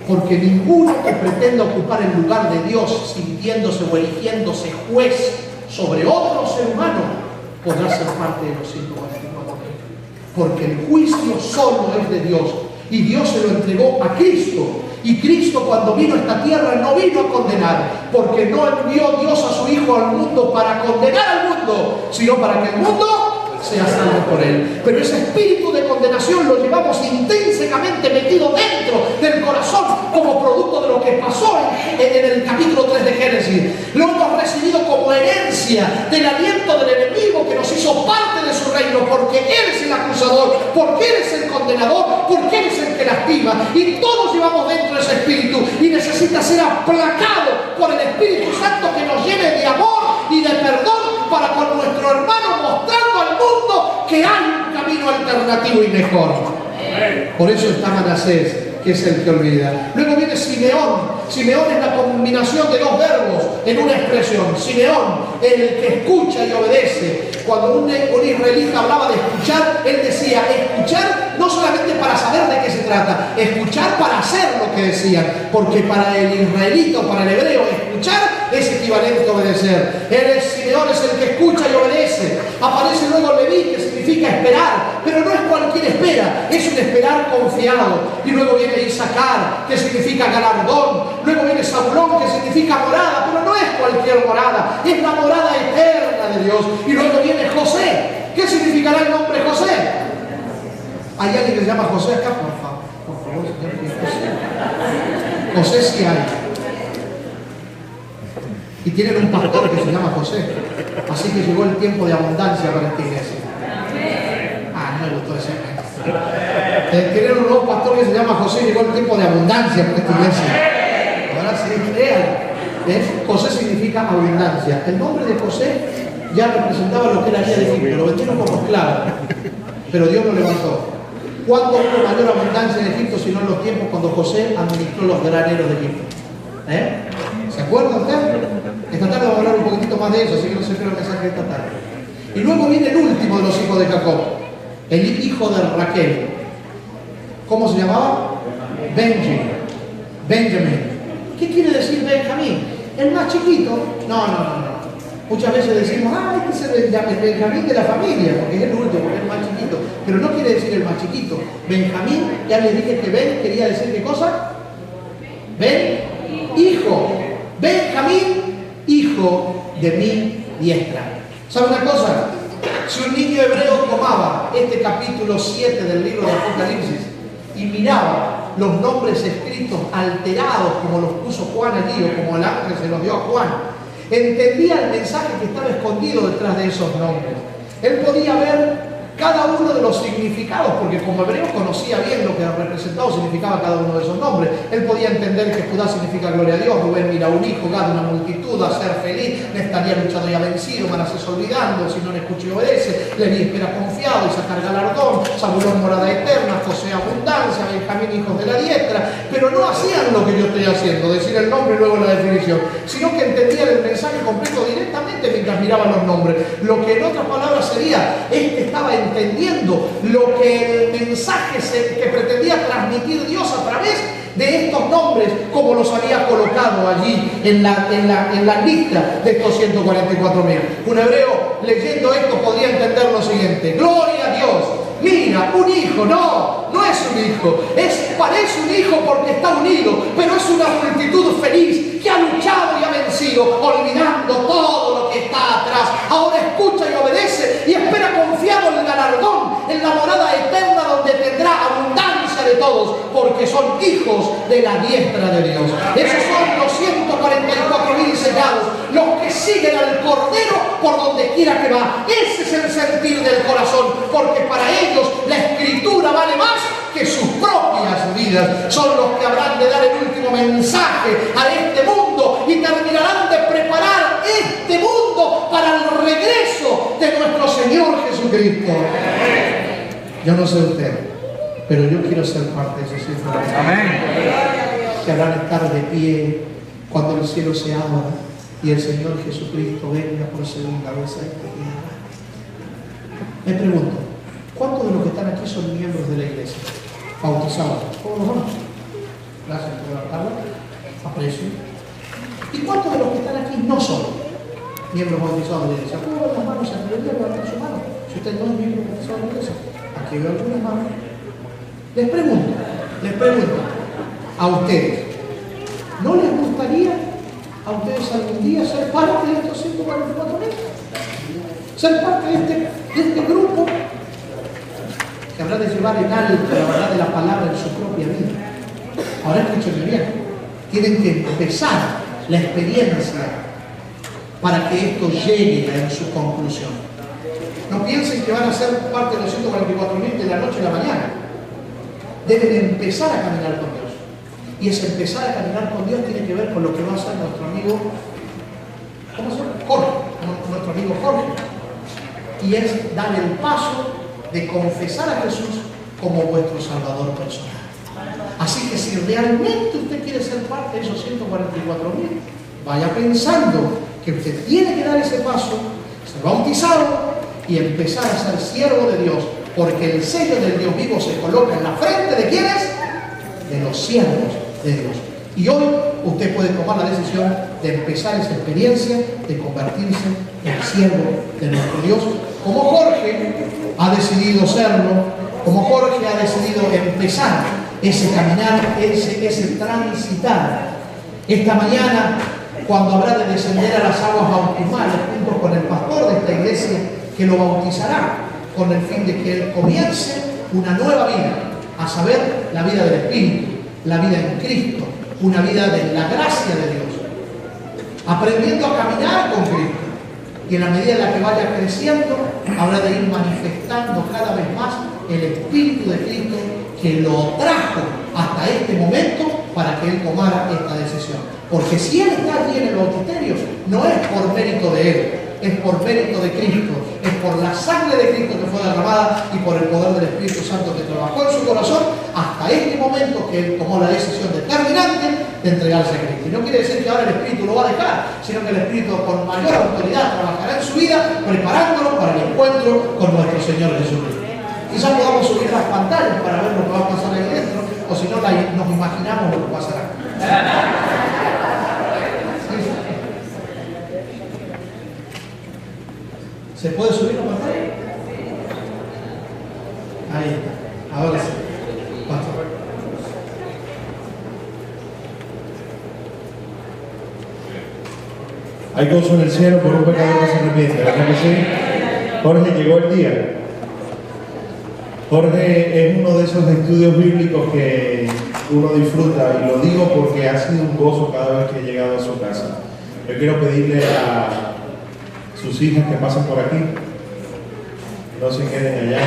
Porque ninguno que pretenda ocupar el lugar de Dios sintiéndose o eligiéndose juez sobre otro ser humano podrá ser parte de los 144.000. Porque el juicio solo es de Dios y Dios se lo entregó a Cristo. Y Cristo, cuando vino a esta tierra, no vino a condenar, porque no envió Dios a su Hijo al mundo para condenar al mundo, sino para que el mundo sea salvo por él. Pero ese espíritu de condenación lo llevamos intrínsecamente metido dentro del corazón como producto de lo que pasó en el capítulo 3 de Génesis. Lo hemos recibido como herencia del aliento del enemigo que nos hizo parte de su reino, porque él es el acusador, porque él es el condenador, porque él es el que lastima, y todos llevamos dentro ese espíritu y necesita ser aplacado por el Espíritu Santo que nos llene de amor y de perdón para con nuestro hermano, mostrando al mundo que hay un camino alternativo y mejor. Por eso está Manasés, que es el que olvida. Luego viene Simeón. Simeón es la combinación de dos verbos en una expresión. Simeón, el que escucha y obedece. Cuando un israelita hablaba de escuchar, él decía escuchar no solamente para saber de qué se trata, escuchar para hacer lo que decían, porque para el israelita o para el hebreo escuchar es equivalente a obedecer. Simeón es el que escucha y obedece. Aparece luego Leví, que significa esperar, pero no es cualquier espera, es un esperar confiado. Y luego viene Isaacar, que significa galardón. Luego viene Zabulón, que significa morada, pero no es cualquier morada, es la morada eterna de Dios. Y luego viene José. ¿Qué significará el nombre José? ¿Hay alguien que se llama José acá? Por favor, señor. José sí hay. Y tienen un pastor que se llama José. Así que llegó el tiempo de abundancia para esta iglesia. No me gustó ese. Tienen un nuevo pastor que se llama José y llegó el tiempo de abundancia para esta iglesia. Ahora sí, crean. José significa abundancia. El nombre de José ya representaba lo que era de Egipto. Lo vendieron como esclavo. Pero Dios lo levantó. ¿Cuándo hubo mayor abundancia en Egipto sino en los tiempos cuando José administró los graneros de Egipto? ¿Se acuerdan ustedes? Esta tarde vamos a hablar un poquitito más de eso, así que no se espera el mensaje esta tarde. Y luego viene el último de los hijos de Jacob, el hijo de Raquel. ¿Cómo se llamaba? Benjamín. ¿Qué quiere decir Benjamín? El más chiquito. No. Muchas veces decimos, hay que ser el Benjamín de la familia, porque es el último, porque es el más chiquito. Pero no quiere decir el más chiquito. Benjamín, ya les dije que Ben quería decir ¿qué cosa? Ben, hijo. Benjamín, hijo de mi diestra. ¿Sabe una cosa? Si un niño hebreo tomaba este capítulo 7 del libro de Apocalipsis y miraba los nombres escritos alterados como los puso Juan allí o como el ángel se los dio a Juan, entendía el mensaje que estaba escondido detrás de esos nombres. Él podía ver cada uno de los significados, porque como hebreo conocía bien lo que representaba o significaba cada uno de esos nombres. Él podía entender que Judá significa gloria a Dios, Rubén mira un hijo, Gad una multitud, a ser feliz, Neftalí luchado y ha vencido, Manasés olvidando, si no le escucha y obedece, Leví espera confiado, Isaacar galardón, Zabulón morada eterna, José abundancia, Benjamín hijos de la diestra. Pero no hacían lo que yo estoy haciendo, decir el nombre y luego la definición, sino que entendían el mensaje completo directamente mientras miraban los nombres. Lo que en otras palabras sería, estaba entendiendo lo que el mensaje que pretendía transmitir Dios a través de estos nombres, como los había colocado allí en la lista de estos 144.000. Un hebreo leyendo esto podría entender lo siguiente: gloria a Dios, mira, un hijo, no es un hijo, parece un hijo porque está unido, pero es una multitud feliz que ha luchado y ha vencido, olvidando todo lo que está atrás. Ahora escucha y obedece y espera confiado en el galardón, en la morada eterna donde tendrá abundancia de todos, porque son hijos de la diestra de Dios. Esos son los 144.000 sellados, los que siguen al Cordero por donde quiera que va. Ese es el sentir del corazón, porque para ellos la Escritura vale más que sus propias vidas. Son los que habrán de dar el último mensaje a este mundo y terminarán de preparar este mundo para el regreso de nuestro Señor Jesucristo. Yo no sé usted, pero yo quiero ser parte de esos hijos. Amén. Que habrán de estar de pie cuando el cielo se abra y el Señor Jesucristo venga por segunda vez a esta tierra. Me pregunto, ¿cuántos de los que están aquí son miembros de la iglesia? Bautizados. ¿Cómo los vamos? Gracias por levantarlo. Aprecio. ¿Y cuántos de los que están aquí no son miembros bautizados de la iglesia? ¿Cómo las manos en el levantar su mano? Si usted no es miembro bautizado de la iglesia, aquí veo algunas manos. Les pregunto a ustedes, ¿no les gustaría a ustedes algún día ser parte de estos 144.000? Ser parte de este grupo que habrá de llevar en alto la verdad de la palabra en su propia vida. Ahora escúchenme bien, tienen que empezar la experiencia para que esto llegue en su conclusión. No piensen que van a ser parte de los 144.000 de la noche a la mañana. Deben empezar a caminar con Dios. Y ese empezar a caminar con Dios tiene que ver con lo que va a hacer nuestro amigo, ¿cómo se llama? Jorge, nuestro amigo Jorge. Y es dar el paso de confesar a Jesús como vuestro Salvador personal. Así que si realmente usted quiere ser parte de esos 144.000, vaya pensando que usted tiene que dar ese paso, ser bautizado y empezar a ser siervo de Dios, porque el sello del Dios vivo se coloca en la frente ¿de quiénes? De los siervos de Dios. Y hoy usted puede tomar la decisión de empezar esa experiencia de convertirse en siervo de nuestro Dios, como Jorge ha decidido serlo, como Jorge ha decidido empezar ese caminar, ese transitar. Esta mañana, cuando habrá de descender a las aguas bautismales junto con el pastor de esta iglesia que lo bautizará, con el fin de que él comience una nueva vida, a saber, la vida del Espíritu, la vida en Cristo, una vida de la gracia de Dios, aprendiendo a caminar con Cristo. Y en la medida en la que vaya creciendo, habrá de ir manifestando cada vez más el Espíritu de Cristo que lo trajo hasta este momento para que él tomara esta decisión. Porque si él está allí en el bautisterio, no es por mérito de él, es por mérito de Cristo, es por la sangre de Cristo que fue derramada y por el poder del Espíritu Santo que trabajó en su corazón hasta este momento que él tomó la decisión determinante de entregarse a Cristo. Y no quiere decir que ahora el Espíritu lo va a dejar, sino que el Espíritu con mayor autoridad trabajará en su vida, preparándolo para el encuentro con nuestro Señor Jesucristo. Quizás podamos subir las pantallas para ver lo que va a pasar ahí dentro, o si no, nos imaginamos lo que pasará. ¿Se puede subir la pantalla? Ahí está. Ahora sí. Pastor. Hay gozo en el cielo por un pecador que se arrepiente, ¿verdad que sí? Jorge, llegó el día. Jorge es uno de esos estudios bíblicos que uno disfruta, y lo digo porque ha sido un gozo cada vez que he llegado a su casa. Yo quiero pedirle a sus hijas que pasen por aquí, no se queden allá.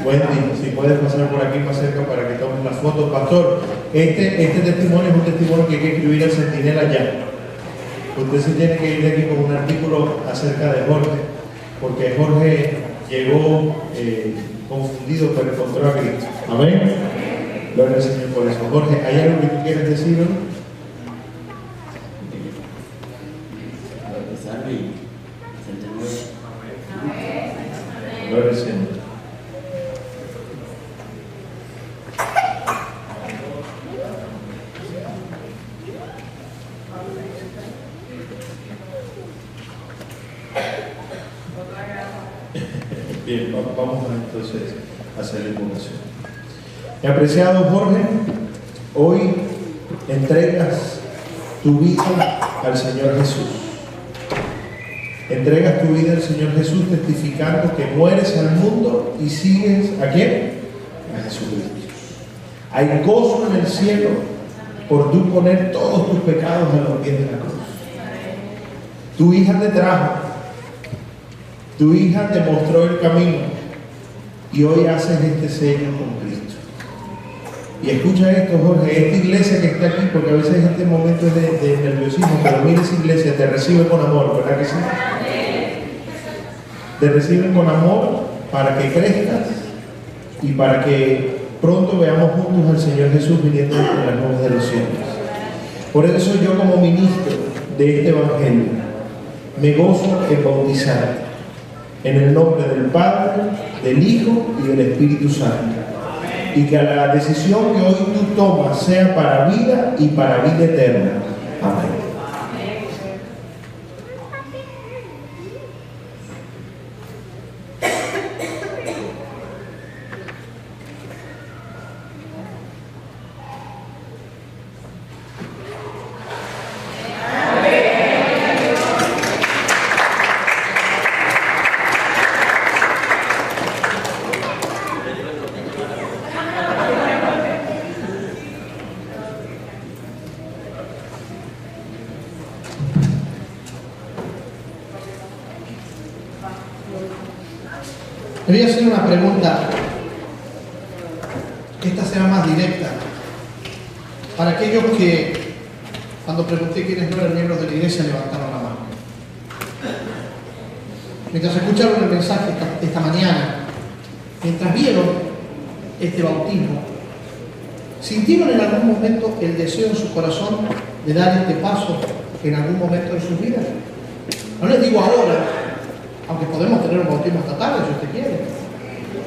Wendy, si puedes pasar por aquí más cerca para que tomen las fotos. Pastor, este testimonio es un testimonio que hay que escribir al Centinela ya. Usted se tiene que ir de aquí con un artículo acerca de Jorge, porque Jorge llegó confundido, pero encontró a Cristo. Amén. Gloria al Señor por eso. Jorge, ¿hay algo que tú quieres decir? Gloria al Señor. Bien, vamos entonces a hacer la invocación. Apreciado Jorge, hoy entregas tu vida al Señor Jesús. Entregas tu vida al Señor Jesús testificando que mueres al mundo y sigues ¿a quién? A Jesucristo. Hay gozo en el cielo por tú poner todos tus pecados a los pies de la cruz. Tu hija te trajo, tu hija te mostró el camino y hoy haces este sello con Cristo. Y escucha esto, Jorge, esta iglesia que está aquí, porque a veces este momento es de nerviosismo, pero mira, esa iglesia te recibe con amor, ¿verdad que sí? Te reciben con amor para que crezcas y para que pronto veamos juntos al Señor Jesús viniendo en las nubes de los cielos. Por eso yo, como ministro de este evangelio, me gozo en bautizarte en el nombre del Padre, del Hijo y del Espíritu Santo. Y que la decisión que hoy tú tomas sea para vida y para vida eterna. Amén. Le voy a hacer una pregunta. Esta será más directa. Para aquellos que, cuando pregunté quiénes no eran miembros de la iglesia, levantaron la mano. Mientras escucharon el mensaje esta mañana, mientras vieron este bautismo, ¿sintieron en algún momento el deseo en su corazón de dar este paso en algún momento de sus vidas? No les digo ahora, aunque podemos tener un bautismo esta tarde si usted quiere.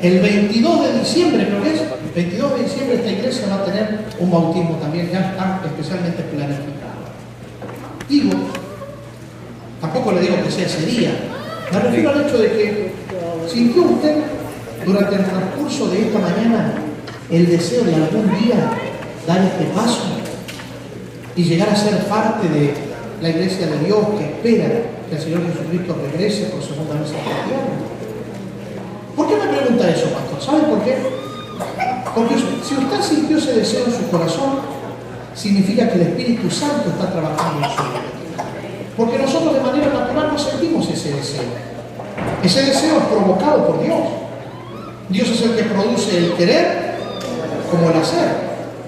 El 22 de diciembre, creo que es, el 22 de diciembre esta iglesia va a tener un bautismo también, ya está especialmente planificado. Digo, tampoco le digo que sea ese día, me refiero al hecho de que sintió usted durante el transcurso de esta mañana el deseo de algún día dar este paso y llegar a ser parte de la iglesia de Dios que espera que el Señor Jesucristo regrese por segunda vez a la tierra. ¿Por qué me pregunta eso, pastor? ¿Sabe por qué? Porque si usted sintió ese deseo en su corazón, significa que el Espíritu Santo está trabajando en su vida. Porque nosotros de manera natural no sentimos ese deseo. Ese deseo es provocado por Dios. Dios es el que produce el querer como el hacer.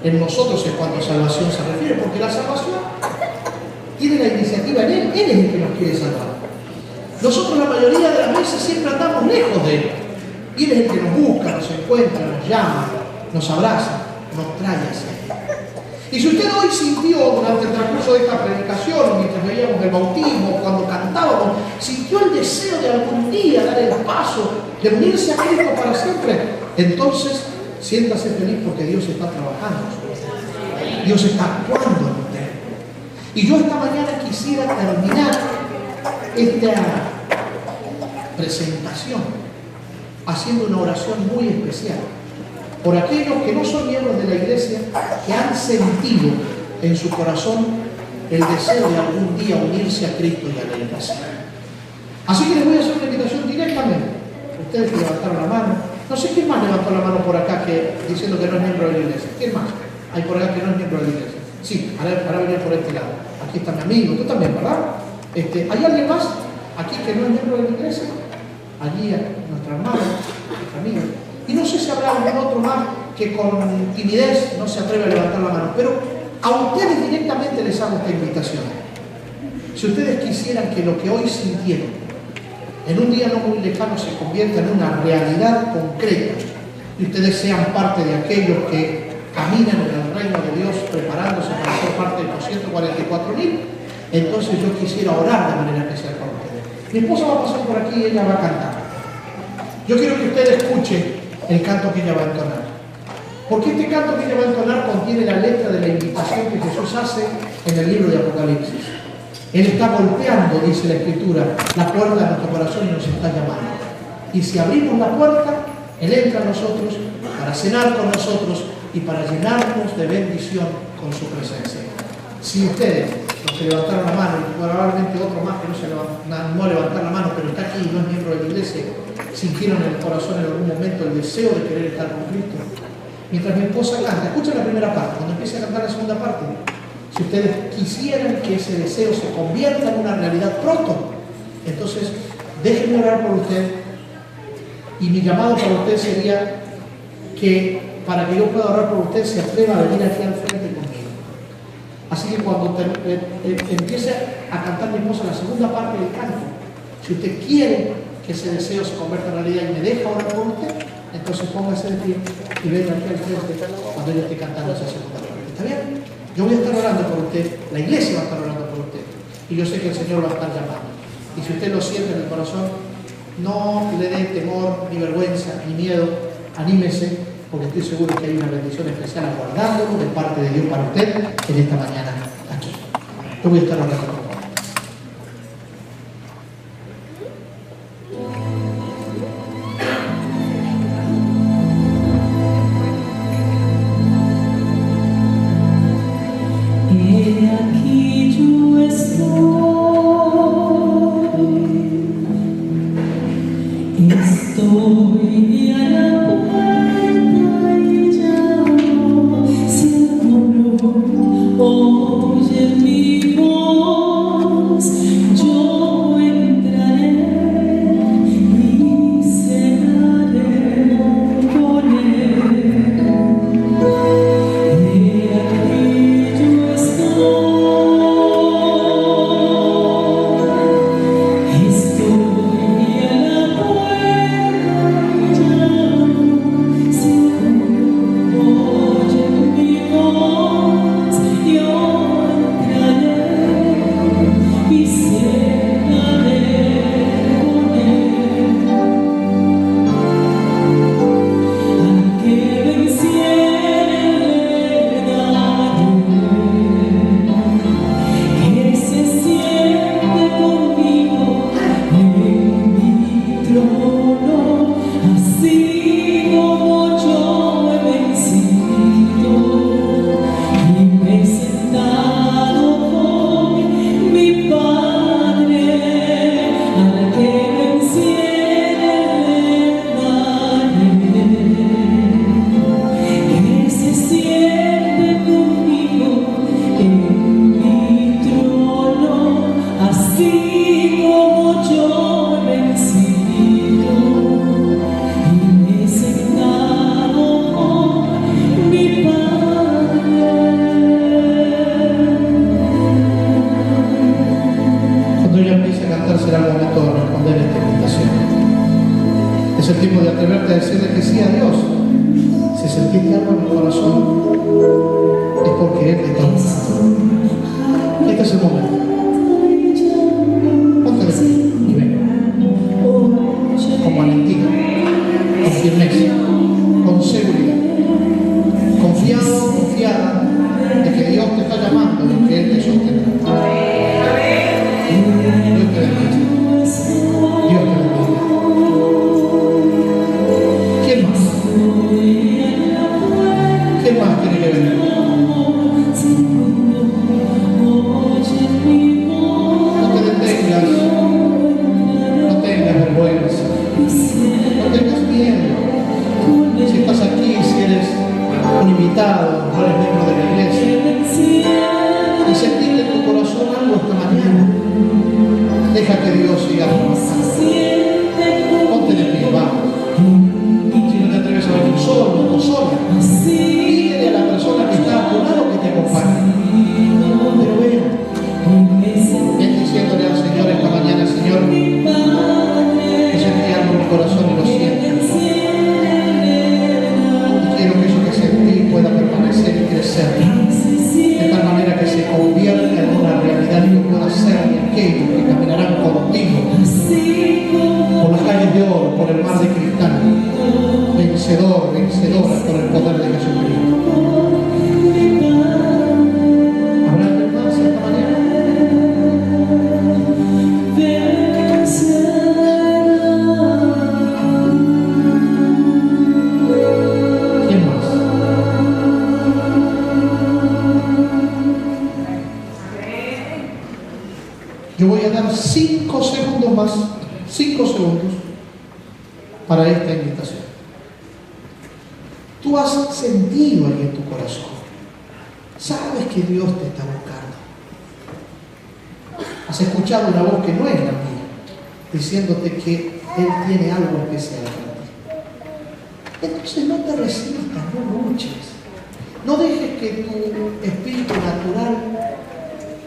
En nosotros es cuando salvación se refiere, porque la salvación tiene la iniciativa en Él. Él es el que nos quiere salvar. Nosotros la mayoría de las veces siempre andamos lejos de Él. Y Él es el que nos busca, nos encuentra, nos llama, nos abraza, nos trae hacia Él. Y si usted hoy sintió durante el transcurso de esta predicación, mientras veíamos el bautismo, cuando cantábamos, sintió el deseo de algún día dar el paso, de unirse a Cristo para siempre, entonces siéntase feliz porque Dios está trabajando. Dios está actuando en usted. Y yo esta mañana quisiera terminar esta presentación haciendo una oración muy especial por aquellos que no son miembros de la iglesia, que han sentido en su corazón el deseo de algún día unirse a Cristo y a la iglesia. Así que les voy a hacer una invitación directamente. Ustedes que levantaron la mano, no sé quién más levantó la mano por acá diciendo que no es miembro de la iglesia. ¿Quién más? Hay por acá que no es miembro de la iglesia. Sí, ahora venir por este lado. Aquí está mi amigo, tú también, ¿verdad? ¿Hay alguien más aquí que no es miembro de la iglesia? Allí nuestra hermana, nuestra amiga. Y no sé si habrá algún otro más que con timidez no se atreve a levantar la mano, pero a ustedes directamente les hago esta invitación. Si ustedes quisieran que lo que hoy sintieron en un día no muy lejano se convierta en una realidad concreta y ustedes sean parte de aquellos que caminan en el reino de Dios preparándose para ser parte de los 144.000, entonces yo quisiera orar de manera especial para ustedes. Mi esposa va a pasar por aquí y ella va a cantar. Yo quiero que ustedes escuchen el canto que ella va a entonar. Porque este canto que ella va a entonar contiene la letra de la invitación que Jesús hace en el libro de Apocalipsis. Él está golpeando, dice la Escritura, la puerta de nuestro corazón y nos está llamando. Y si abrimos la puerta, Él entra a nosotros para cenar con nosotros y para llenarnos de bendición con su presencia. Si ustedes, los que levantaron la mano, y probablemente otro más que no levantar la mano, pero está aquí y no es miembro de la iglesia, sintieron en el corazón en algún momento el deseo de querer estar con Cristo. Mientras mi esposa canta, escuchen la primera parte, cuando empiece a cantar la segunda parte, si ustedes quisieran que ese deseo se convierta en una realidad pronto, entonces déjenme orar por usted, y mi llamado para usted sería que para que yo pueda orar por usted se atreva a venir aquí al frente conmigo. Así que cuando empiece a cantar mi esposa la segunda parte del canto, si usted quiere que ese deseo se convierta en realidad y me deja orar por usted, entonces póngase de pie y venga aquí al frente cuando yo esté cantando esa segunda parte. ¿Está bien? Yo voy a estar orando por usted, la iglesia va a estar orando por usted, y yo sé que el Señor lo va a estar llamando. Y si usted lo siente en el corazón, no le dé temor, ni vergüenza, ni miedo, anímese, porque estoy seguro que hay una bendición especial aguardándolo de parte de Dios para usted en esta mañana aquí. Yo voy a estar orando con usted. Estoy a la puerta y llamo, si alguno oye mi voz, yo entraré y cenaré con él. He aquí yo estoy a la puerta. será el momento de responder esta invitación. Es el tiempo de atreverte a decirle que sí a Dios. Si sentiste algo en el corazón, es porque Él te está buscando. Este es el momento. Ponte de pie y ven. Con valentía, con firmeza, con seguridad. Confiado, confiada de que Dios te está llamando y que Él te sostendrá. Dios te bendiga. Dios te bendiga. ¿Quién más? ¿Quién más tiene que venir? No te detengas. No tengas vergüenza. No tengas miedo. Si estás aquí, si eres un invitado, no eres miembro de la iglesia, y sentiste en tu corazón algo esta mañana, deja que Dios siga trabajando. Ponte de pie, vamos. Si no te atreves a venir solo o sola, pídele a la persona que está a tu lado que te acompañe. Pero ven diciéndole al Señor esta mañana: Señor, yo sentí algo en mi corazón y lo siento. Y quiero que eso que sentí pueda permanecer y crecer, de tal manera que se convierta en una realidad y que pueda ser de aquellos que caminarán contigo por las calles de oro, por el mar de cristal, vencedor, vencedora por el poder de Jesucristo. ¿Habrá alguien más esta mañana? ¿Quién más? Yo voy a dar 5 segundos más, 5 segundos para esta invitación. Tú has sentido ahí en tu corazón, sabes que Dios te está buscando. Has escuchado una voz que no es la mía, diciéndote que Él tiene algo especial para ti. Entonces no te resistas, no luches. No dejes que tu espíritu natural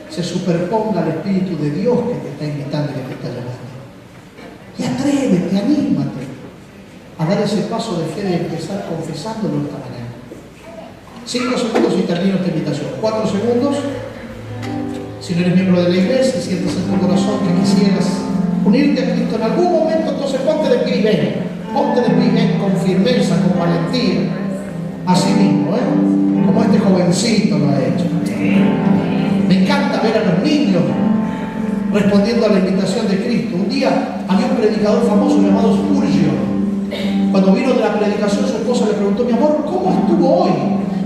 se superponga al Espíritu de Dios que te está invitando y que te está llamando. Y atrévete, anímate a dar ese paso de fe de empezar confesándolo esta mañana. 5 segundos y termino esta invitación. 4 segundos. Si no eres miembro de la iglesia y sientes en tu corazón que quisieras unirte a Cristo en algún momento, entonces ponte de pie y ven. Ponte de pie y ven con firmeza, con valentía. Así mismo, como este jovencito lo ha hecho. Me encanta ver a los niños respondiendo a la invitación de Cristo. Un día había un predicador famoso llamado Spurgeon. Cuando vino de la predicación, su esposa le preguntó: mi amor, ¿cómo estuvo hoy?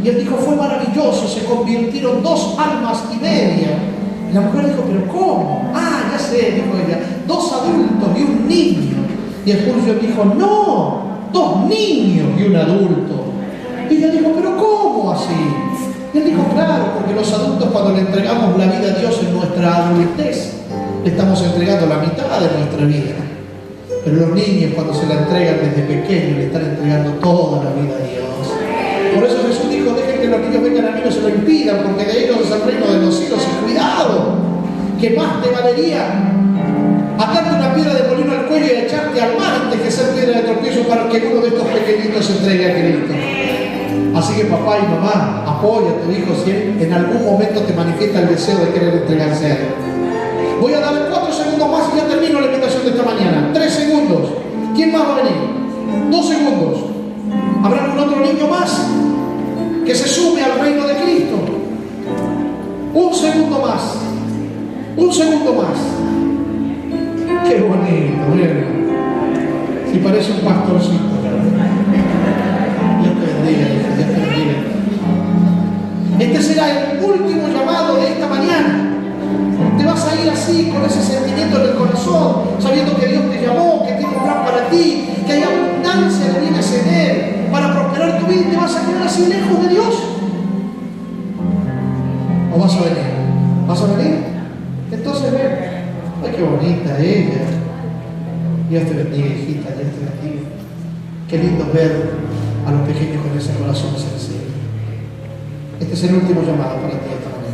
Y él dijo: fue maravilloso, se convirtieron 2 almas y media. Y la mujer dijo: ¿pero cómo? Ah, ya sé, dijo ella, 2 adultos y un niño. Y Spurgeon dijo: no, 2 niños y un adulto. Y ella dijo: ¿pero cómo así? Y él dijo: claro, porque los adultos, cuando le entregamos la vida a Dios en nuestra adultez, le estamos entregando la mitad de nuestra vida. Pero los niños, cuando se la entregan desde pequeños, le están entregando toda la vida a Dios. Por eso Jesús dijo: dejen que los niños vengan a mí, no se lo impidan, porque de ellos es el reino de los cielos. Y cuidado, que más te valería atarte una piedra de molino al cuello y echarte al mar antes que ser piedra de tropiezo para que uno de estos pequeñitos se entregue a Cristo. Así que papá y mamá, apoya a tu hijo si en algún momento te manifiesta el deseo de querer entregarse a él. Voy a darle 4 segundos más y ya termino la invitación de esta mañana. 3 segundos. ¿Quién más va a venir? 2 segundos. ¿Habrá algún otro niño más que se sume al reino de Cristo? 1 segundo más. 1 segundo más. Qué bonito, miren. Si parece un pastorcito. Dios te bendiga, Dios te bendiga. Este será el último llamado de esta mañana. Te vas a ir así, con ese sentimiento en el corazón, sabiendo que Dios te llamó, que tiene un plan para ti, que hay abundancia de bienes en Él para prosperar tu vida, y te vas a quedar así lejos de Dios. ¿O vas a venir? ¿Vas a venir? Entonces ven. Ay, qué bonita ella. Dios te bendiga, hijita, Dios te bendiga. Qué lindo ver a los pequeños con ese corazón sencillo. Este es el último llamado para ti esta mañana.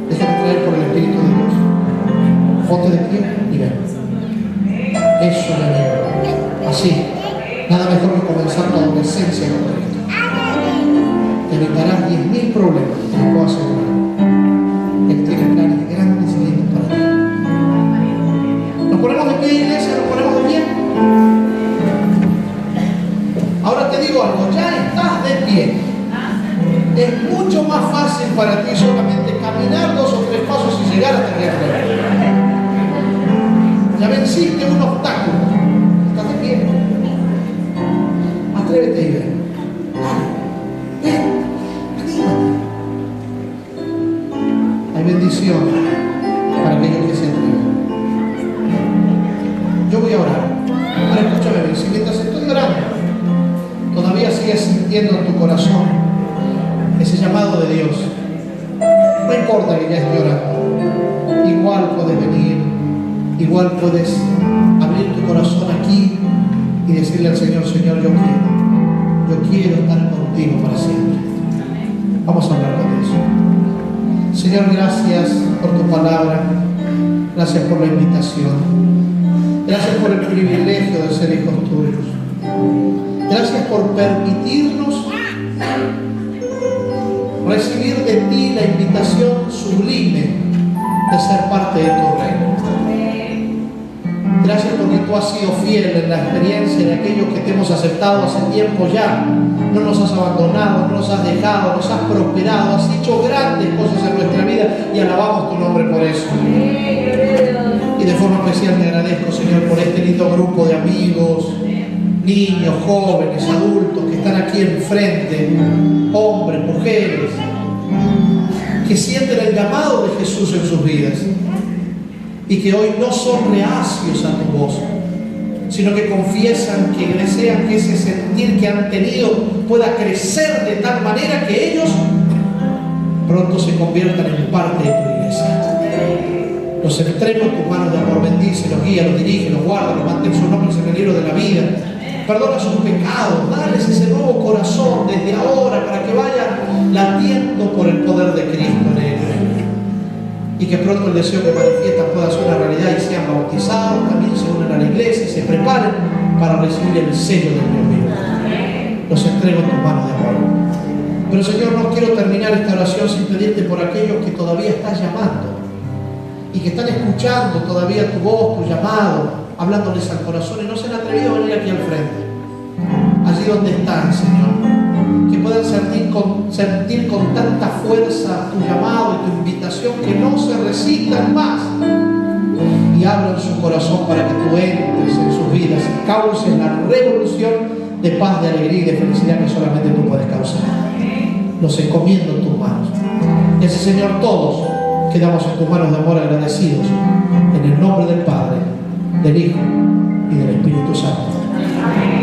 Déjate traer por el Espíritu de Dios. Ponte de pie y ven. Eso, mi amigo. Así. Nada mejor que comenzar la adolescencia con Cristo. Te evitarás 10.000 problemas, te lo puedo asegurar. Él tiene planes grandes y lindos para ti. ¿Nos ponemos de pie, iglesia? ¿Nos ponemos de pie? Ahora te digo algo, ya estás de pie. Es mucho más fácil para ti solamente caminar 2 o 3 pasos y llegar hasta aquí arriba. Ya venciste un obstáculo. Estás de pie. Atrévete y ven. Ven. Anímate. Hay bendición para aquellos que se atreven. Yo voy a orar. Ahora escúchame bien. Si mientras estoy orando todavía sigues sintiendo en tu corazón ese llamado de Dios, no importa que ya esté orando, igual puedes venir, igual puedes abrir tu corazón aquí y decirle al Señor: Señor, yo quiero estar contigo para siempre. Vamos a hablar con Dios. Señor, gracias por tu palabra, gracias por la invitación, gracias por el privilegio de ser hijos tuyos, gracias por permitirnos recibir de ti la invitación sublime de ser parte de tu reino. Gracias porque tú has sido fiel en la experiencia de aquellos que te hemos aceptado hace tiempo ya. No nos has abandonado, no nos has dejado, nos has prosperado, has hecho grandes cosas en nuestra vida y alabamos tu nombre por eso. Y de forma especial te agradezco, Señor, por este lindo grupo de amigos, niños, jóvenes, adultos que están aquí enfrente, hombres, mujeres, que sienten el llamado de Jesús en sus vidas y que hoy no son reacios a tu voz, sino que confiesan, que desean que ese sentir que han tenido pueda crecer de tal manera que ellos pronto se conviertan en parte de tu iglesia. Los entrego en tus manos de amor. Bendice, los guía, los dirige, los guarda, los mantén sus nombres en el libro de la vida. Perdona sus pecados, dales ese nuevo corazón desde ahora para que vayan latiendo por el poder de Cristo en ellos. Y que pronto el deseo que manifiestan pueda ser una realidad y sean bautizados, también se unan a la iglesia y se preparen para recibir el sello del Dios vivo. Los entrego en tus manos de amor. Pero Señor, no quiero terminar esta oración sin pedirte por aquellos que todavía estás llamando y que están escuchando todavía tu voz, tu llamado, hablándoles al corazón y no se han atrevido a venir aquí al frente. allí donde están, Señor, que puedan sentir con tanta fuerza tu llamado y tu invitación, que no se resistan más y abran su corazón para que tú entres en sus vidas y causes la revolución de paz, de alegría y de felicidad que solamente tú puedes causar. Los encomiendo en tus manos. Y así, Señor, todos quedamos en tus manos de amor agradecidos, en el nombre del Padre, del Hijo y del Espíritu Santo.